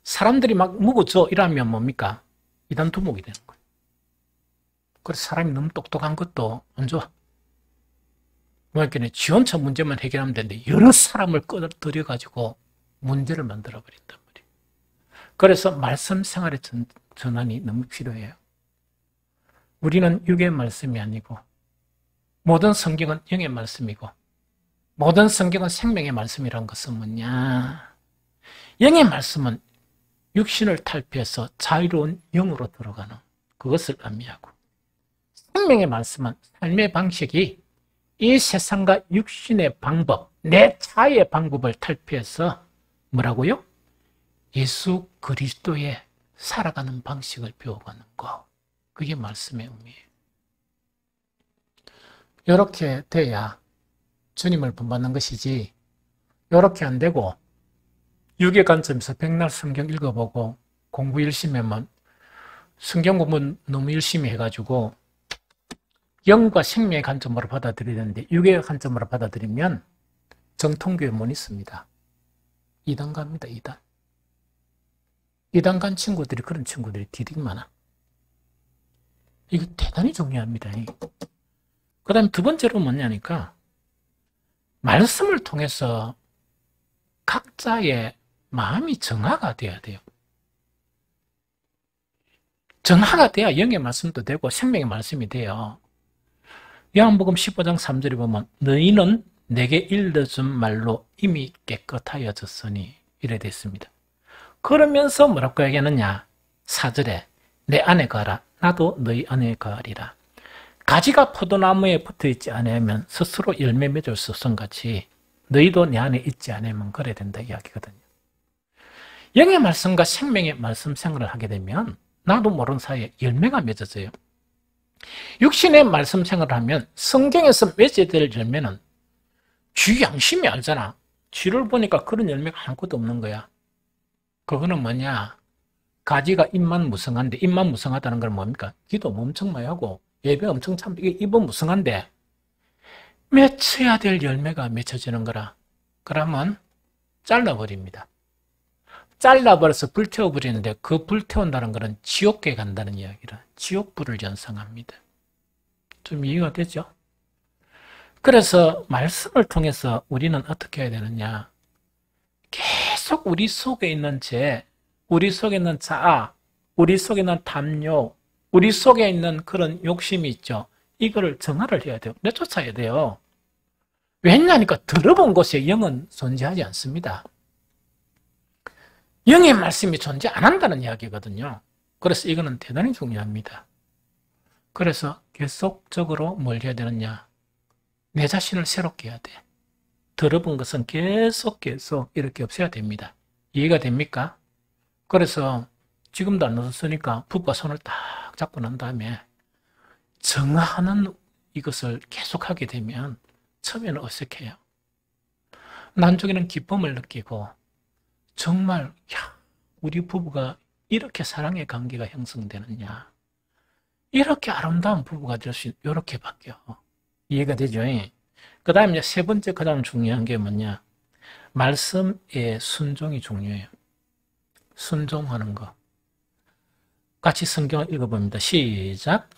사람들이 막 묵어줘. 이러면 뭡니까? 이단 두목이 되는 거예요. 그래서 사람이 너무 똑똑한 것도 안 좋아. 그러니까 지원차 문제만 해결하면 되는데 여러 사람을 끌어들여가지고 문제를 만들어버린단 말이에요. 그래서 말씀 생활의 전환이 너무 필요해요. 우리는 육의 말씀이 아니고 모든 성경은 영의 말씀이고 모든 성경은 생명의 말씀이라는 것은 뭐냐? 영의 말씀은 육신을 탈피해서 자유로운 영으로 들어가는 그것을 의미하고 생명의 말씀은 삶의 방식이 이 세상과 육신의 방법, 내 자의 방법을 탈피해서 뭐라고요? 예수 그리스도의 살아가는 방식을 배워가는 거. 그게 말씀의 의미예요. 이렇게 돼야 주님을 본받는 것이지 이렇게 안 되고 육의 관점에서 백날 성경 읽어보고 공부 열심히 하면 성경 공부 너무 열심히 해가지고 영과 생명의 관점으로 받아들여야 되는데 육의 관점으로 받아들이면 정통교회 못 있습니다. 이단 갑니다. 이단 간 친구들이 그런 친구들이 되게 많아. 이거 대단히 중요합니다. 그 다음에 두 번째로 뭐냐니까 말씀을 통해서 각자의 마음이 정화가 돼야 돼요. 정화가 돼야 영의 말씀도 되고 생명의 말씀이 돼요. 요한복음 15장 3절에 보면 너희는 내게 일러준 말로 이미 깨끗하여졌으니 이래 됐습니다. 그러면서 뭐라고 얘기하느냐? 4절에 내 안에 거하라 나도 너희 안에 거하리라. 가지가 포도나무에 붙어있지 않으면 스스로 열매 맺을 수 없음 같이 너희도 내 안에 있지 않으면 그래야 된다 이야기거든요. 영의 말씀과 생명의 말씀 생활을 하게 되면 나도 모르는 사이에 열매가 맺어져요. 육신의 말씀 생활을 하면 성경에서 맺어야 될 열매는 쥐 양심이 알잖아. 쥐를 보니까 그런 열매가 아무것도 없는 거야. 그거는 뭐냐? 가지가 입만 무성한데, 입만 무성하다는 건 뭡니까? 기도 엄청 많이 하고 예배 엄청 참 이게 입은 무성한데 맺혀야 될 열매가 맺혀지는 거라. 그러면 잘라버립니다. 잘라버려서 불태워버리는데 그 불태운다는 것은 지옥에 간다는 이야기라. 지옥불을 연상합니다. 좀 이해가 되죠? 그래서 말씀을 통해서 우리는 어떻게 해야 되느냐? 계속 우리 속에 있는 죄, 우리 속에 있는 자아, 우리 속에 있는 담요, 우리 속에 있는 그런 욕심이 있죠. 이거를 정화를 해야 돼요. 내쫓아야 돼요. 왜냐니까 들어본 곳에 영은 존재하지 않습니다. 영의 말씀이 존재 안 한다는 이야기거든요. 그래서 이거는 대단히 중요합니다. 그래서 계속적으로 뭘 해야 되느냐? 내 자신을 새롭게 해야 돼. 들어본 것은 계속 이렇게 없애야 됩니다. 이해가 됩니까? 그래서 지금도 안 웃었으니까 부부가 손을 딱 잡고 난 다음에 정화하는 이것을 계속하게 되면 처음에는 어색해요. 나중에는 기쁨을 느끼고 정말 야, 우리 부부가 이렇게 사랑의 관계가 형성되느냐. 이렇게 아름다운 부부가 될 수 있는 이렇게 바뀌어. 이해가 되죠? 그 다음에 세 번째 가장 중요한 게 뭐냐? 말씀의 순종이 중요해요. 순종하는 거. 같이 성경을 읽어봅니다. 시작.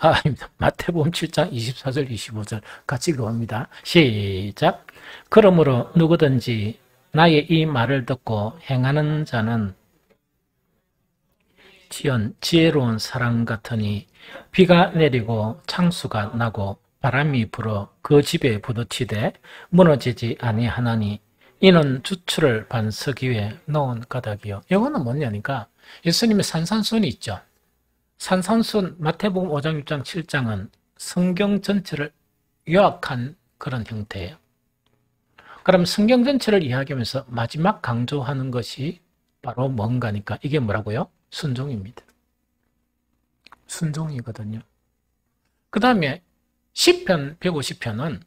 마태복음 7장 24절 25절 같이 읽어봅니다. 시작. 그러므로 누구든지 나의 이 말을 듣고 행하는 자는 지혜로운 사람 같으니 비가 내리고 창수가 나고 바람이 불어 그 집에 부딪히되 무너지지 아니하나니 이는 주추를 반석 위에 놓은 가닥이요. 이거는 뭐냐니까 예수님의 산산순이 있죠. 산산순 마태복음 5장 6장 7장은 성경 전체를 요약한 그런 형태예요. 그럼 성경 전체를 이야기하면서 마지막 강조하는 것이 바로 뭔가니까 이게 뭐라고요? 순종입니다. 순종이거든요. 그 다음에 시편 150편은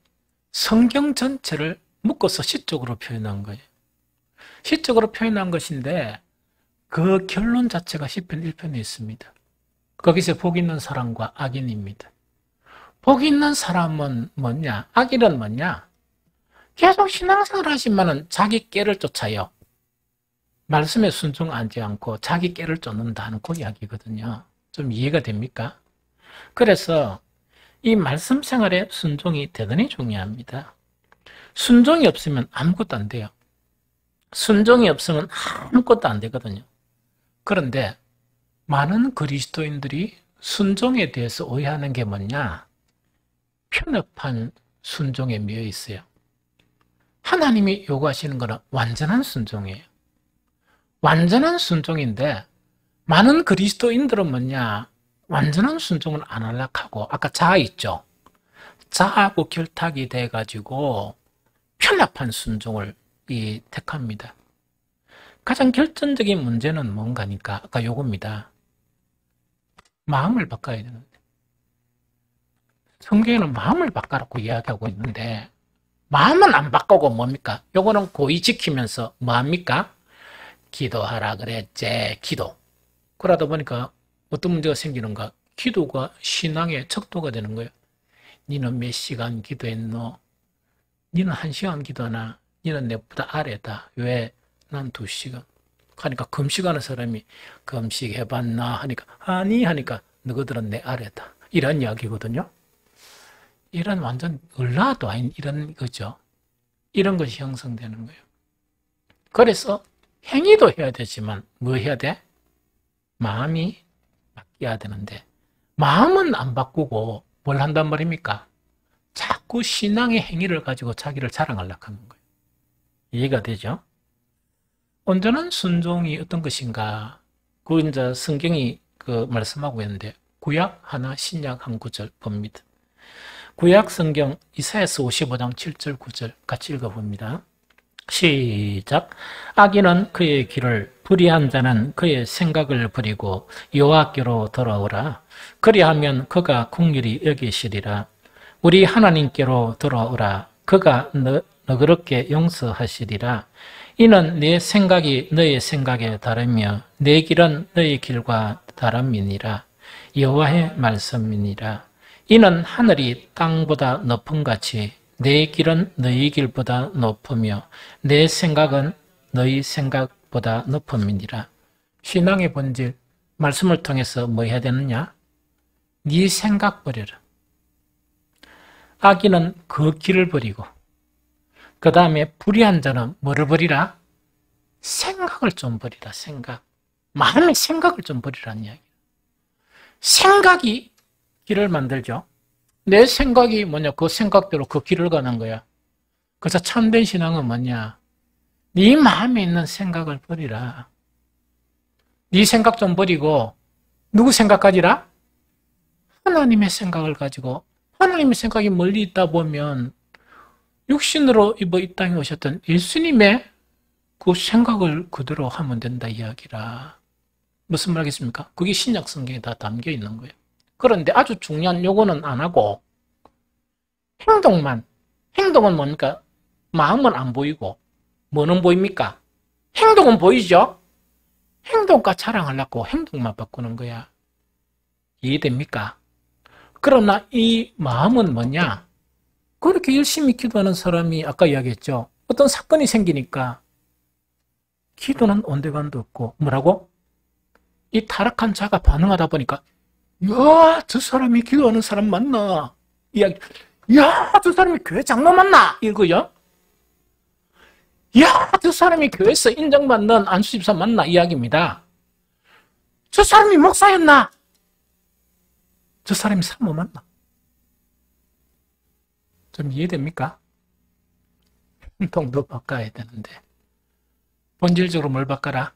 성경 전체를 묶어서 시적으로 표현한 거예요. 시적으로 표현한 것인데 그 결론 자체가 시편 1편에 있습니다. 거기서 복 있는 사람과 악인입니다. 복 있는 사람은 뭐냐? 악인은 뭐냐? 계속 신앙생활 하시면은 자기 깨를 쫓아요. 말씀에 순종하지 않고 자기 깨를 쫓는다는 그 이야기거든요. 좀 이해가 됩니까? 그래서 이 말씀 생활에 순종이 대단히 중요합니다. 순종이 없으면 아무것도 안 돼요. 순종이 없으면 아무것도 안 되거든요. 그런데 많은 그리스도인들이 순종에 대해서 오해하는 게 뭐냐? 편협한 순종에 미어 있어요. 하나님이 요구하시는 것은 완전한 순종이에요. 완전한 순종인데 많은 그리스도인들은 뭐냐? 완전한 순종을 안 하려고 하고 아까 자아 있죠? 자아하고 결탁이 돼가지고 편협한 순종을 택합니다. 가장 결정적인 문제는 뭔가니까 아까 요겁니다. 마음을 바꿔야 되는데 성경에는 마음을 바꿔라고 이야기하고 있는데 마음은 안 바꾸고 뭡니까? 요거는 고의 지키면서 뭐합니까? 기도하라 그랬지. 기도. 그러다 보니까 어떤 문제가 생기는가? 기도가 신앙의 척도가 되는 거예요. 니는 몇 시간 기도했노? 니는 1시간 기도하나? 니는 내보다 아래다. 왜? 난 2시간. 하니까 금식하는 사람이 금식해봤나? 하니까 아니 하니까 너희들은 내 아래다. 이런 이야기거든요. 이런 완전 을라도 아닌 이런 거죠. 이런 것이 형성되는 거예요. 그래서 행위도 해야 되지만 뭐 해야 돼? 마음이 바뀌어야 되는데 마음은 안 바꾸고 뭘 한단 말입니까? 자꾸 신앙의 행위를 가지고 자기를 자랑하려고 하는 거예요. 이해가 되죠? 온전한 순종이 어떤 것인가? 그 이제 성경이 말씀하고 있는데 구약 하나 신약 한 구절 봅니다. 구약 성경 이사야서 55장 7절 9절 같이 읽어봅니다. 시작. 악인은 그의 길을 불의한 자는 그의 생각을 버리고 여호와께로 돌아오라. 그리하면 그가 긍휼히 여기시리라. 우리 하나님께로 돌아오라. 그가 너그럽게 용서하시리라. 이는 내 생각이 너의 생각에 다르며 내 길은 너의 길과 다름이니라. 여호와의 말씀이니라. 이는 하늘이 땅보다 높음 같이 내 길은 너희 길보다 높으며 내 생각은 너희 생각보다 높음이니라. 신앙의 본질, 말씀을 통해서 뭐 해야 되느냐? 네 생각 버려라. 악인은 그 길을 버리고 그 다음에 불의한 자는 뭐를 버리라? 생각을 좀 버리라. 생각. 마음의 생각을 좀 버리라는 이야기. 생각이 길을 만들죠. 내 생각이 뭐냐? 그 생각대로 그 길을 가는 거야. 그래서 참된 신앙은 뭐냐? 네 마음에 있는 생각을 버리라. 네 생각 좀 버리고 누구 생각 가지라? 하나님의 생각을 가지고 하나님의 생각이 멀리 있다 보면 육신으로 이 땅에 오셨던 예수님의 그 생각을 그대로 하면 된다 이야기라. 무슨 말이겠습니까? 그게 신약 성경에 다 담겨 있는 거예요. 그런데 아주 중요한 요거는 안 하고 행동은 뭡니까? 마음은 안 보이고 뭐는 보입니까? 행동은 보이죠? 행동과 자랑하려고 행동만 바꾸는 거야. 이해됩니까? 그러나 이 마음은 뭐냐? 그렇게 열심히 기도하는 사람이 아까 이야기했죠. 어떤 사건이 생기니까 기도는 온데간도 없고 뭐라고? 이 타락한 자가 반응하다 보니까 야, 저 사람이 기도하는 사람 맞나? 이야기. 야, 저 사람이 교회 장로 맞나? 이거요. 야, 저 사람이 교회에서 인정받는 안수집사 맞나? 이야기입니다. 저 사람이 목사였나? 저 사람이 사모 맞나? 좀 이해됩니까? 행동도 바꿔야 되는데 본질적으로 뭘 바꿔라?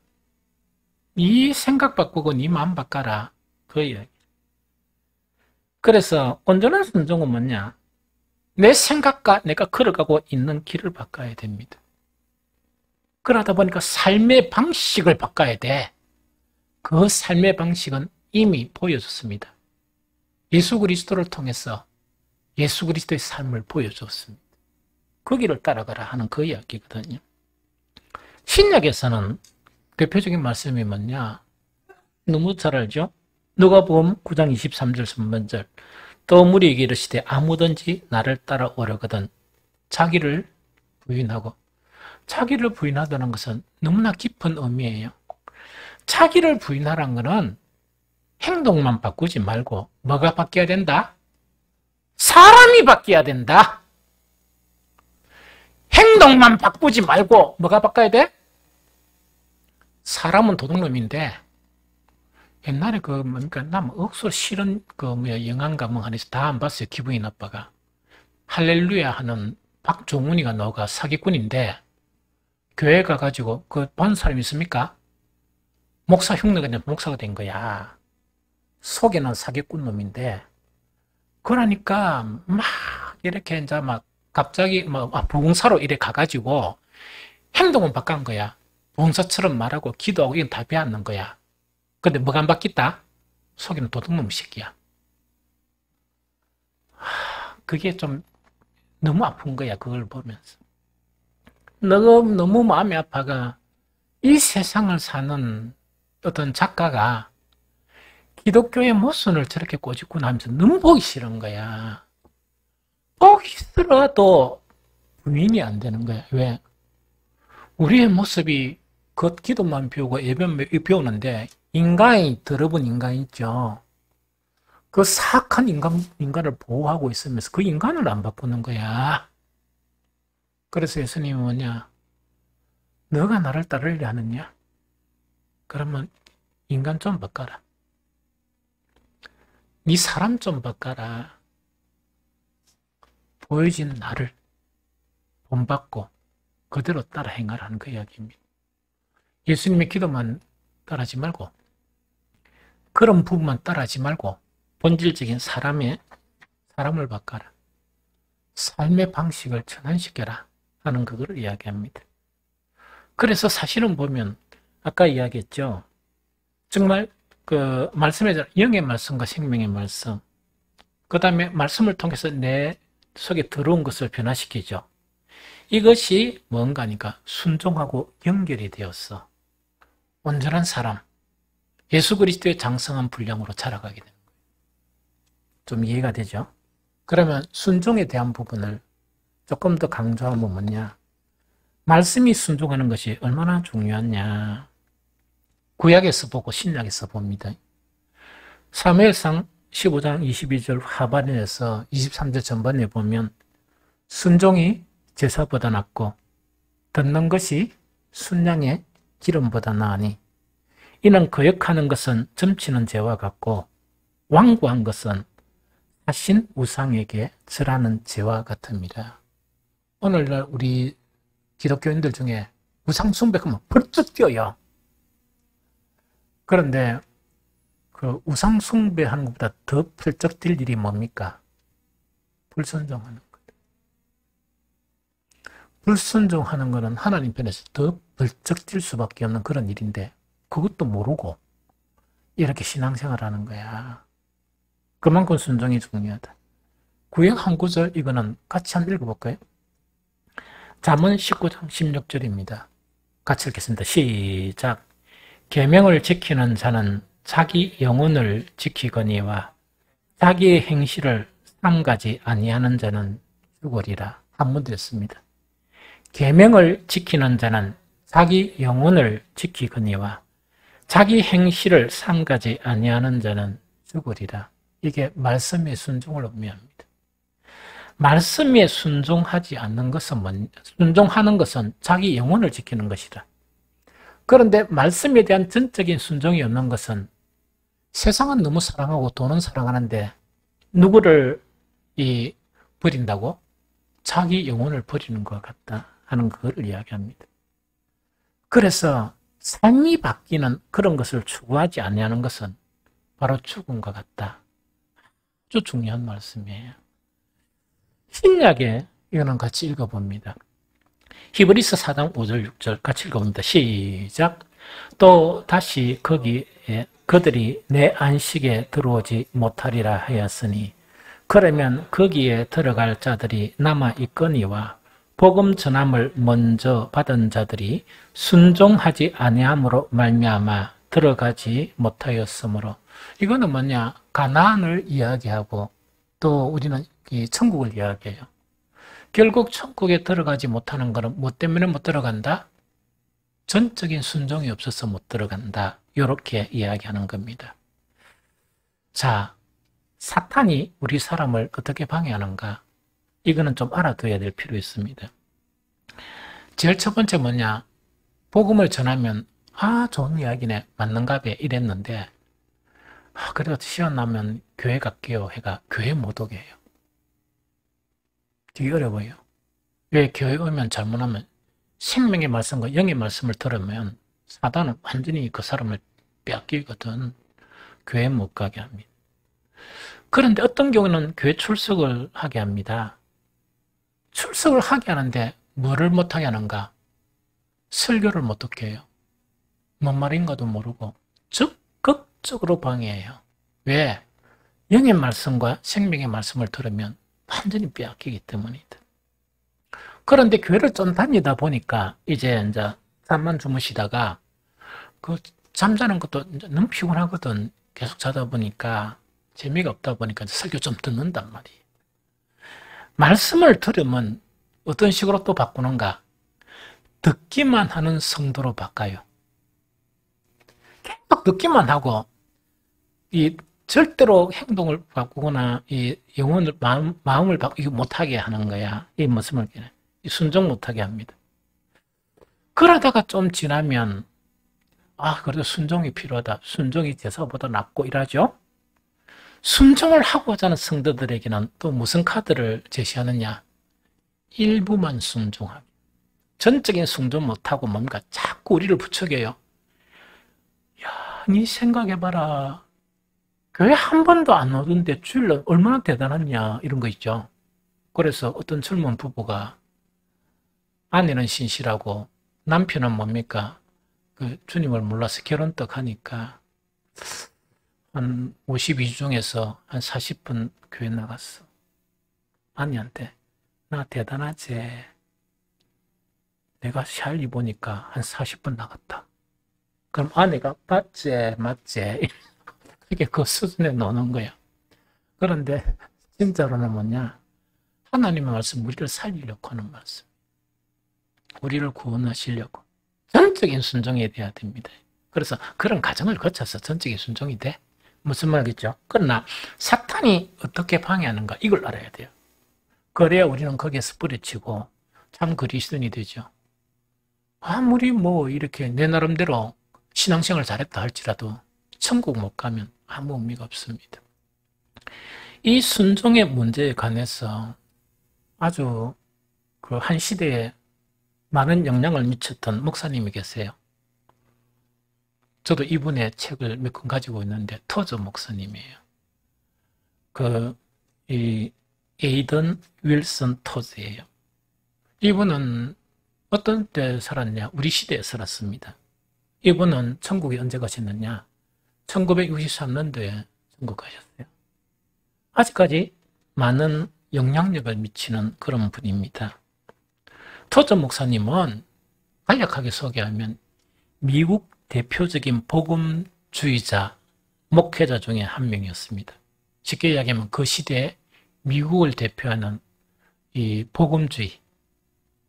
이 생각 바꾸고 네 마음 바꿔라. 그 이야기. 그래서 온전한 순종은 뭐냐? 내 생각과 내가 걸어가고 있는 길을 바꿔야 됩니다. 그러다 보니까 삶의 방식을 바꿔야 돼. 그 삶의 방식은 이미 보여줬습니다. 예수 그리스도를 통해서 예수 그리스도의 삶을 보여줬습니다. 그 길을 따라가라 하는 그 이야기거든요. 신약에서는 대표적인 말씀이 뭐냐? 너무 잘 알죠? 누가복음 9장 23절 선반절 또 무리에게 이르시되 아무든지 나를 따라오려거든 자기를 부인하고 자기를 부인하다는 것은 너무나 깊은 의미예요. 자기를 부인하라는 것은 행동만 바꾸지 말고 뭐가 바뀌어야 된다? 사람이 바뀌어야 된다. 행동만 바꾸지 말고 뭐가 바뀌어야 돼? 사람은 도둑놈인데 옛날에 남 억수로 싫은 영화인가 뭐 하면서 다 안 봤어요. 기분이 나빠가. 할렐루야 하는 박종훈이가 너가 사기꾼인데 교회 가가지고 본 사람 있습니까? 목사 흉내가 아니라 목사가 된 거야. 속에는 사기꾼 놈인데 그러니까 막 이렇게 이제 막 갑자기 부흥사로 이렇게 가가지고 행동은 바꾼 거야. 부흥사처럼 말하고 기도하고 이건 다 배웠는 거야. 근데 뭐가 안 바뀌었다? 속에는 도둑놈 새끼야. 그게 좀 너무 아픈 거야. 그걸 보면서. 너무 마음이 아파가 이 세상을 사는 어떤 작가가 기독교의 모순을 저렇게 꼬집고 나면서 너무 보기 싫은 거야. 보기 싫어도 부인이 안 되는 거야. 왜? 우리의 모습이 기도만 배우고 예배만 배우는데 인간이 더러운 인간 있죠. 그 사악한 인간을 보호하고 있으면서 그 인간을 안 바꾸는 거야. 그래서 예수님은 뭐냐? 너가 나를 따르려 하느냐? 그러면 인간 좀 바꿔라. 네 사람 좀 바꿔라. 보여진 나를 본받고 그대로 따라 행하라는 그 이야기입니다. 예수님의 기도만 따라하지 말고 그런 부분만 따라하지 말고 본질적인 사람을 바꿔라. 삶의 방식을 전환시켜라 하는 그걸 이야기합니다. 그래서 사실은 보면 아까 이야기했죠. 정말 그 말씀에 영의 말씀과 생명의 말씀, 그 다음에 말씀을 통해서 내 속에 들어온 것을 변화시키죠. 이것이 뭔가 하니까 순종하고 연결이 되었어. 온전한 사람, 예수 그리스도의 장성한 분량으로 자라가게 되는 거예요. 좀 이해가 되죠? 그러면 순종에 대한 부분을 조금 더 강조하면 뭐냐? 말씀이 순종하는 것이 얼마나 중요하냐? 구약에서 보고 신약에서 봅니다. 사무엘상 15장 22절 하반에서 23절 전반에 보면 순종이 제사보다 낫고 듣는 것이 순양의 기름보다 나으니 이는 거역하는 것은 점치는 죄와 같고 완고한 것은 하신 우상에게 절하는 죄와 같습니다. 오늘날 우리 기독교인들 중에 우상 숭배하면 벌쩍 뛰어요. 그런데 그 우상 숭배하는 것보다 더 펄쩍 뛸 일이 뭡니까? 불순종하는 것. 불순종하는 것은 하나님 편에서 더 벌쩍 뛸 수밖에 없는 그런 일인데 그것도 모르고 이렇게 신앙생활하는 거야. 그만큼 순종이 중요하다. 구약 한 구절 이거는 같이 한번 읽어볼까요? 잠언 19장 16절입니다. 같이 읽겠습니다. 시작. 계명을 지키는 자는 자기 영혼을 지키거니와 자기의 행실을 삼가지 아니하는 자는 죽으리라. 한번 드렸습니다. 계명을 지키는 자는 자기 영혼을 지키거니와 자기 행실을 삼가지 아니하는 자는 죽으리라. 이게 말씀의 순종을 의미합니다. 말씀에 순종하지 않는 것은 순종하는 것은 자기 영혼을 지키는 것이다. 그런데 말씀에 대한 전적인 순종이 없는 것은 세상은 너무 사랑하고 돈은 사랑하는데 누구를 버린다고? 자기 영혼을 버리는 것 같다 하는 그걸 이야기합니다. 그래서 삶이 바뀌는 그런 것을 추구하지 아니하는 것은 바로 죽음과 같다. 아주 중요한 말씀이에요. 신약에 이거는 같이 읽어봅니다. 히브리서 4장 5절 6절 같이 읽어봅니다. 시작. 또 다시 거기에 그들이 내 안식에 들어오지 못하리라 하였으니 그러면 거기에 들어갈 자들이 남아 있거니와 복음 전함을 먼저 받은 자들이 순종하지 아니함으로 말미암아 들어가지 못하였으므로 이거는 뭐냐? 가나안을 이야기하고 또 우리는 이 천국을 이야기해요. 결국 천국에 들어가지 못하는 것은 뭐 때문에 못 들어간다? 전적인 순종이 없어서 못 들어간다. 이렇게 이야기하는 겁니다. 자, 사탄이 우리 사람을 어떻게 방해하는가? 이거는 좀 알아둬야 될 필요 있습니다. 제일 첫 번째 뭐냐? 복음을 전하면 좋은 이야기네. 맞는가 봐. 이랬는데 그래도 시간 나면 교회 갈게요. 해가 교회 못 오게 해요. 되게 어려워요. 왜 교회 오면 잘못하면 생명의 말씀과 영의 말씀을 들으면 사단은 완전히 그 사람을 빼앗기거든. 교회 못 가게 합니다. 그런데 어떤 경우는 교회 출석을 하게 합니다. 출석을 하게 하는데 뭐를 못하게 하는가? 설교를 못 듣게 해요. 뭔 말인가도 모르고 적극적으로 방해해요. 왜? 영의 말씀과 생명의 말씀을 들으면 완전히 빼앗기기 때문이다. 그런데 교회를 좀 다니다 보니까 이제 잠만 주무시다가 그 잠자는 것도 너무 피곤하거든. 계속 자다 보니까 재미가 없다 보니까 설교 좀 듣는단 말이에요. 말씀을 들으면 어떤 식으로 또 바꾸는가? 듣기만 하는 성도로 바꿔요. 계속 듣기만 하고 절대로 행동을 바꾸거나 영혼을 마음을 바꾸기 못하게 하는 거야. 이 말씀을 순종 못하게 합니다. 그러다가 좀 지나면 그래도 순종이 필요하다. 순종이 제사보다 낫고 이러죠. 순종을 하고자 하는 성도들에게는 또 무슨 카드를 제시하느냐? 일부만 순종하기. 전적인 순종 못하고 뭔가 자꾸 우리를 부추겨요. 야, 니 생각해봐라. 교회 한 번도 안 오던데 주일날 얼마나 대단하냐 이런 거 있죠. 그래서 어떤 젊은 부부가 아내는 신실하고 남편은 뭡니까? 그 주님을 몰라서 결혼떡 하니까 한 52주 중에서 한 40분 교회 나갔어. 아내한테 나 대단하지? 내가 샬 입으니까 한 40분 나갔다. 그럼 아내가 맞지? 이게 그 수준에 노는 거야. 그런데 진짜로는 뭐냐? 하나님의 말씀, 우리를 살리려고 하는 말씀. 우리를 구원하시려고. 전적인 순종이 돼야 됩니다. 그래서 그런 과정을 거쳐서 전적인 순종이 돼. 무슨 말이겠죠? 그러나 사탄이 어떻게 방해하는가 이걸 알아야 돼요. 그래야 우리는 거기에서 뿌리치고 참 그리스도인이 되죠. 아무리 이렇게 내 나름대로 신앙생활 잘했다 할지라도 천국 못 가면 아무 의미가 없습니다. 이 순종의 문제에 관해서 아주 그 한 시대에 많은 영향을 미쳤던 목사님이 계세요. 저도 이분의 책을 몇 권 가지고 있는데 터저 목사님이에요. 이 에이던 윌슨 터저예요. 이분은 어떤 때 살았냐? 우리 시대에 살았습니다. 이분은 천국에 언제 가셨느냐? 1963년도에 천국 가셨어요. 아직까지 많은 영향력을 미치는 그런 분입니다. 터저 목사님은 간략하게 소개하면 미국 대표적인 복음주의자 목회자 중에 한 명이었습니다. 쉽게 이야기하면 그 시대에 미국을 대표하는 이 복음주의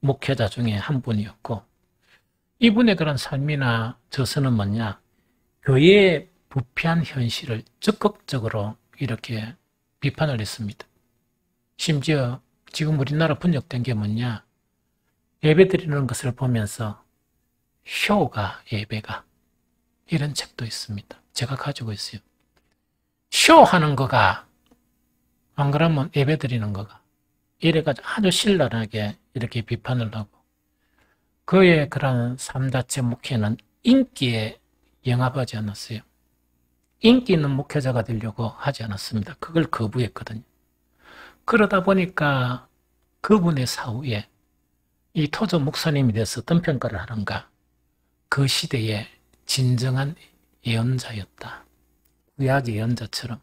목회자 중에 한 분이었고, 이분의 그런 삶이나 저서는 뭐냐? 교회의 부패한 현실을 적극적으로 이렇게 비판을 했습니다. 심지어 지금 우리나라 번역된 게 뭐냐? 예배 드리는 것을 보면서 쇼가 예배가 이런 책도 있습니다. 제가 가지고 있어요. 쇼하는 거가 안 그러면 예배 드리는 거가 이래가지고 아주 신랄하게 이렇게 비판을 하고, 그의 그런 삶 자체 목회는 인기에 영합하지 않았어요. 인기 있는 목회자가 되려고 하지 않았습니다. 그걸 거부했거든요. 그러다 보니까 그분의 사후에 이 토저 목사님에 대해서 어떤 평가를 하는가? 그 시대의 진정한 예언자였다. 구약 예언자처럼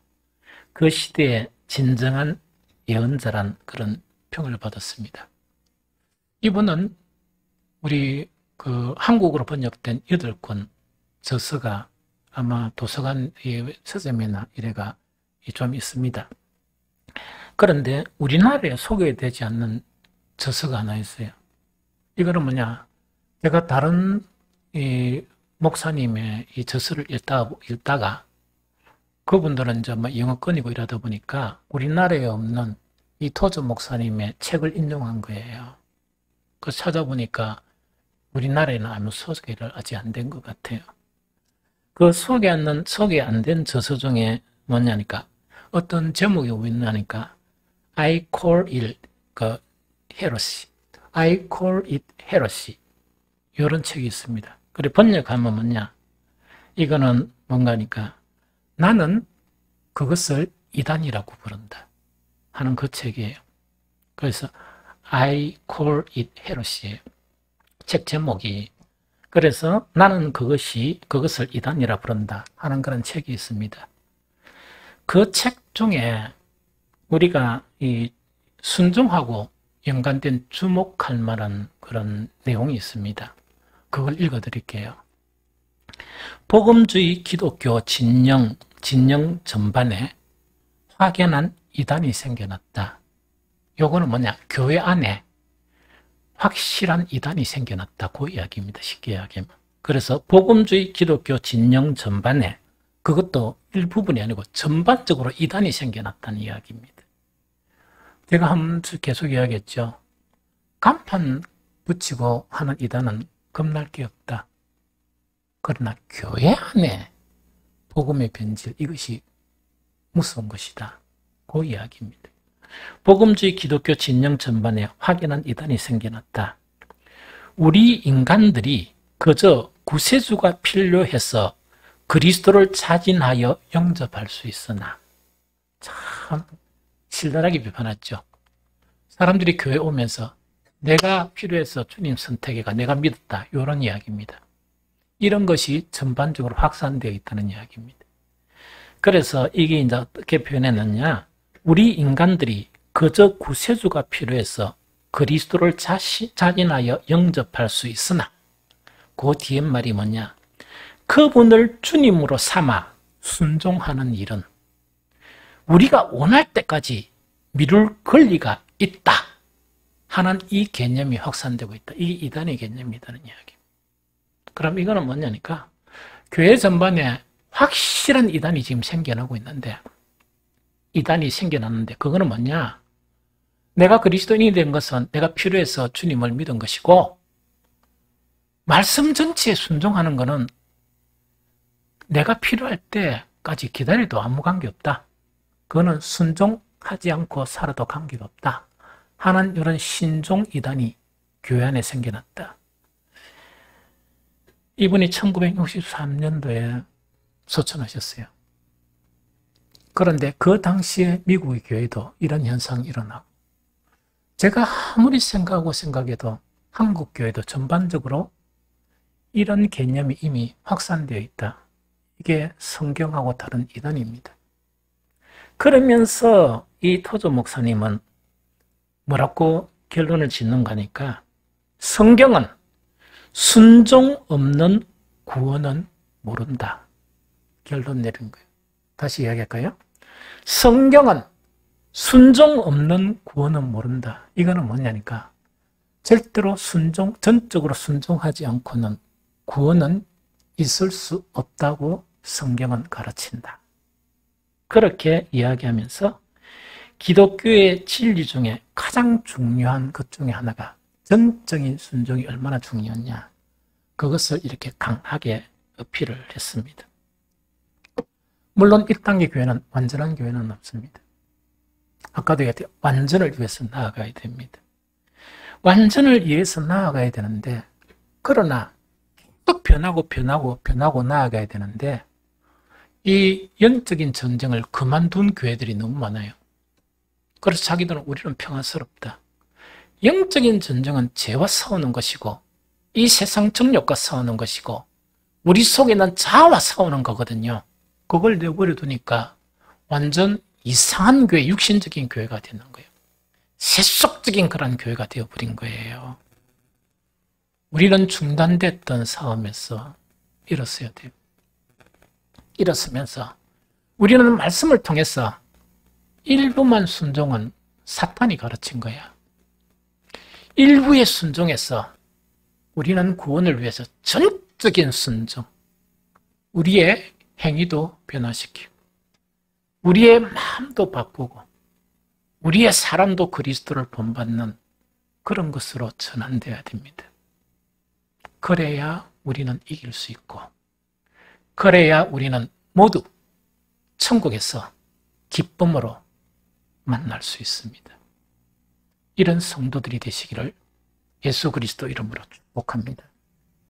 그 시대의 진정한 예언자란 그런 평을 받았습니다. 이분은 우리 한국어로 번역된 8권 저서가 아마 도서관 서점이나 이래가 좀 있습니다. 그런데 우리나라에 소개되지 않는 저서가 하나 있어요. 이거는 뭐냐? 제가 다른 이 목사님의 이 저서를 읽다가 그분들은 이제 뭐 영어권이고 이러다 보니까 우리나라에 없는 이 토저 목사님의 책을 인용한 거예요. 그래서 찾아보니까 우리나라에는 아무 소개를 아직 안 된 것 같아요. 그 소개 안 된 저서 중에 뭐냐니까 어떤 제목이 뭐냐니까 I call it heresy. I call it heresy. 이런 책이 있습니다. 그리고 번역하면 뭐냐? 이거는 뭔가니까 나는 그것을 이단이라고 부른다 하는 그 책이에요. 그래서 I call it heresy예요. 책 제목이. 그래서 나는 그것을 이단이라 부른다 하는 그런 책이 있습니다. 그 책 중에 우리가 이 순종하고 연관된 주목할 만한 그런 내용이 있습니다. 그걸 읽어드릴게요. 복음주의 기독교 진영 전반에 확연한 이단이 생겨났다. 요거는 뭐냐? 교회 안에 확실한 이단이 생겨났다. 그 이야기입니다. 쉽게 이야기하면. 그래서 복음주의 기독교 진영 전반에 그것도 일부분이 아니고 전반적으로 이단이 생겨났다는 이야기입니다. 제가 한번 계속 이야기했죠. 간판 붙이고 하는 이단은 겁날 게 없다. 그러나 교회 안에 복음의 변질, 이것이 무서운 것이다. 그 이야기입니다. 복음주의 기독교 진영 전반에 확연한 이단이 생겨났다. 우리 인간들이 그저 구세주가 필요해서 그리스도를 자진하여 영접할 수 있으나, 참 신랄하게 비판했죠. 사람들이 교회 오면서 내가 필요해서 주님 선택해가 내가 믿었다, 이런 이야기입니다. 이런 것이 전반적으로 확산되어 있다는 이야기입니다. 그래서 이게 이제 어떻게 표현했느냐? 우리 인간들이 그저 구세주가 필요해서 그리스도를 자진하여 영접할 수 있으나, 그 뒤에 말이 뭐냐? 그분을 주님으로 삼아 순종하는 일은 우리가 원할 때까지 미룰 권리가 있다 하는 이 개념이 확산되고 있다. 이 이단의 개념이라는 이야기. 그럼 이거는 뭐냐니까 교회 전반에 확실한 이단이 지금 생겨나고 있는데, 이단이 생겨났는데 그거는 뭐냐? 내가 그리스도인이 된 것은 내가 필요해서 주님을 믿은 것이고, 말씀 전체에 순종하는 것은 내가 필요할 때까지 기다려도 아무 관계없다. 그거는 순종하지 않고 살아도 관계가 없다 하는 이런 신종 이단이 교회 안에 생겨났다. 이분이 1963년도에 소천하셨어요. 그런데 그 당시에 미국의 교회도 이런 현상이 일어나고, 제가 아무리 생각해도 한국 교회도 전반적으로 이런 개념이 이미 확산되어 있다. 이게 성경하고 다른 이단입니다. 그러면서 이 토조 목사님은 뭐라고 결론을 짓는가 하니까, 성경은 순종 없는 구원은 모른다. 결론 내린 거예요. 다시 이야기할까요? 성경은 순종 없는 구원은 모른다. 이거는 뭐냐니까 절대로 전적으로 순종하지 않고는 구원은 있을 수 없다고 성경은 가르친다. 그렇게 이야기하면서 기독교의 진리 중에 가장 중요한 것 중에 하나가 전적인 순종이 얼마나 중요하냐, 그것을 이렇게 강하게 어필을 했습니다. 물론 1단계 교회는 완전한 교회는 없습니다. 아까도 얘기했듯이 완전을 위해서 나아가야 됩니다. 완전을 위해서 나아가야 되는데, 그러나 또 변하고 나아가야 되는데, 이 영적인 전쟁을 그만둔 교회들이 너무 많아요. 그래서 자기들은 우리는 평화스럽다. 영적인 전쟁은 죄와 싸우는 것이고, 이 세상 정욕과 싸우는 것이고, 우리 속에 있는 자아와 싸우는 거거든요. 그걸 내버려두니까 완전 이상한 교회, 육신적인 교회가 되는 거예요. 세속적인 그런 교회가 되어버린 거예요. 우리는 중단됐던 싸움에서 일었어야 돼요. 일었으면서 우리는 말씀을 통해서 일부만 순종은 사탄이 가르친 거야. 일부의 순종에서 우리는 구원을 위해서 전적인 순종, 우리의 행위도 변화시키고 우리의 마음도 바꾸고 우리의 사람도 그리스도를 본받는 그런 것으로 전환되어야 됩니다. 그래야 우리는 이길 수 있고 그래야 우리는 모두 천국에서 기쁨으로 만날 수 있습니다. 이런 성도들이 되시기를 예수 그리스도 이름으로 축복합니다.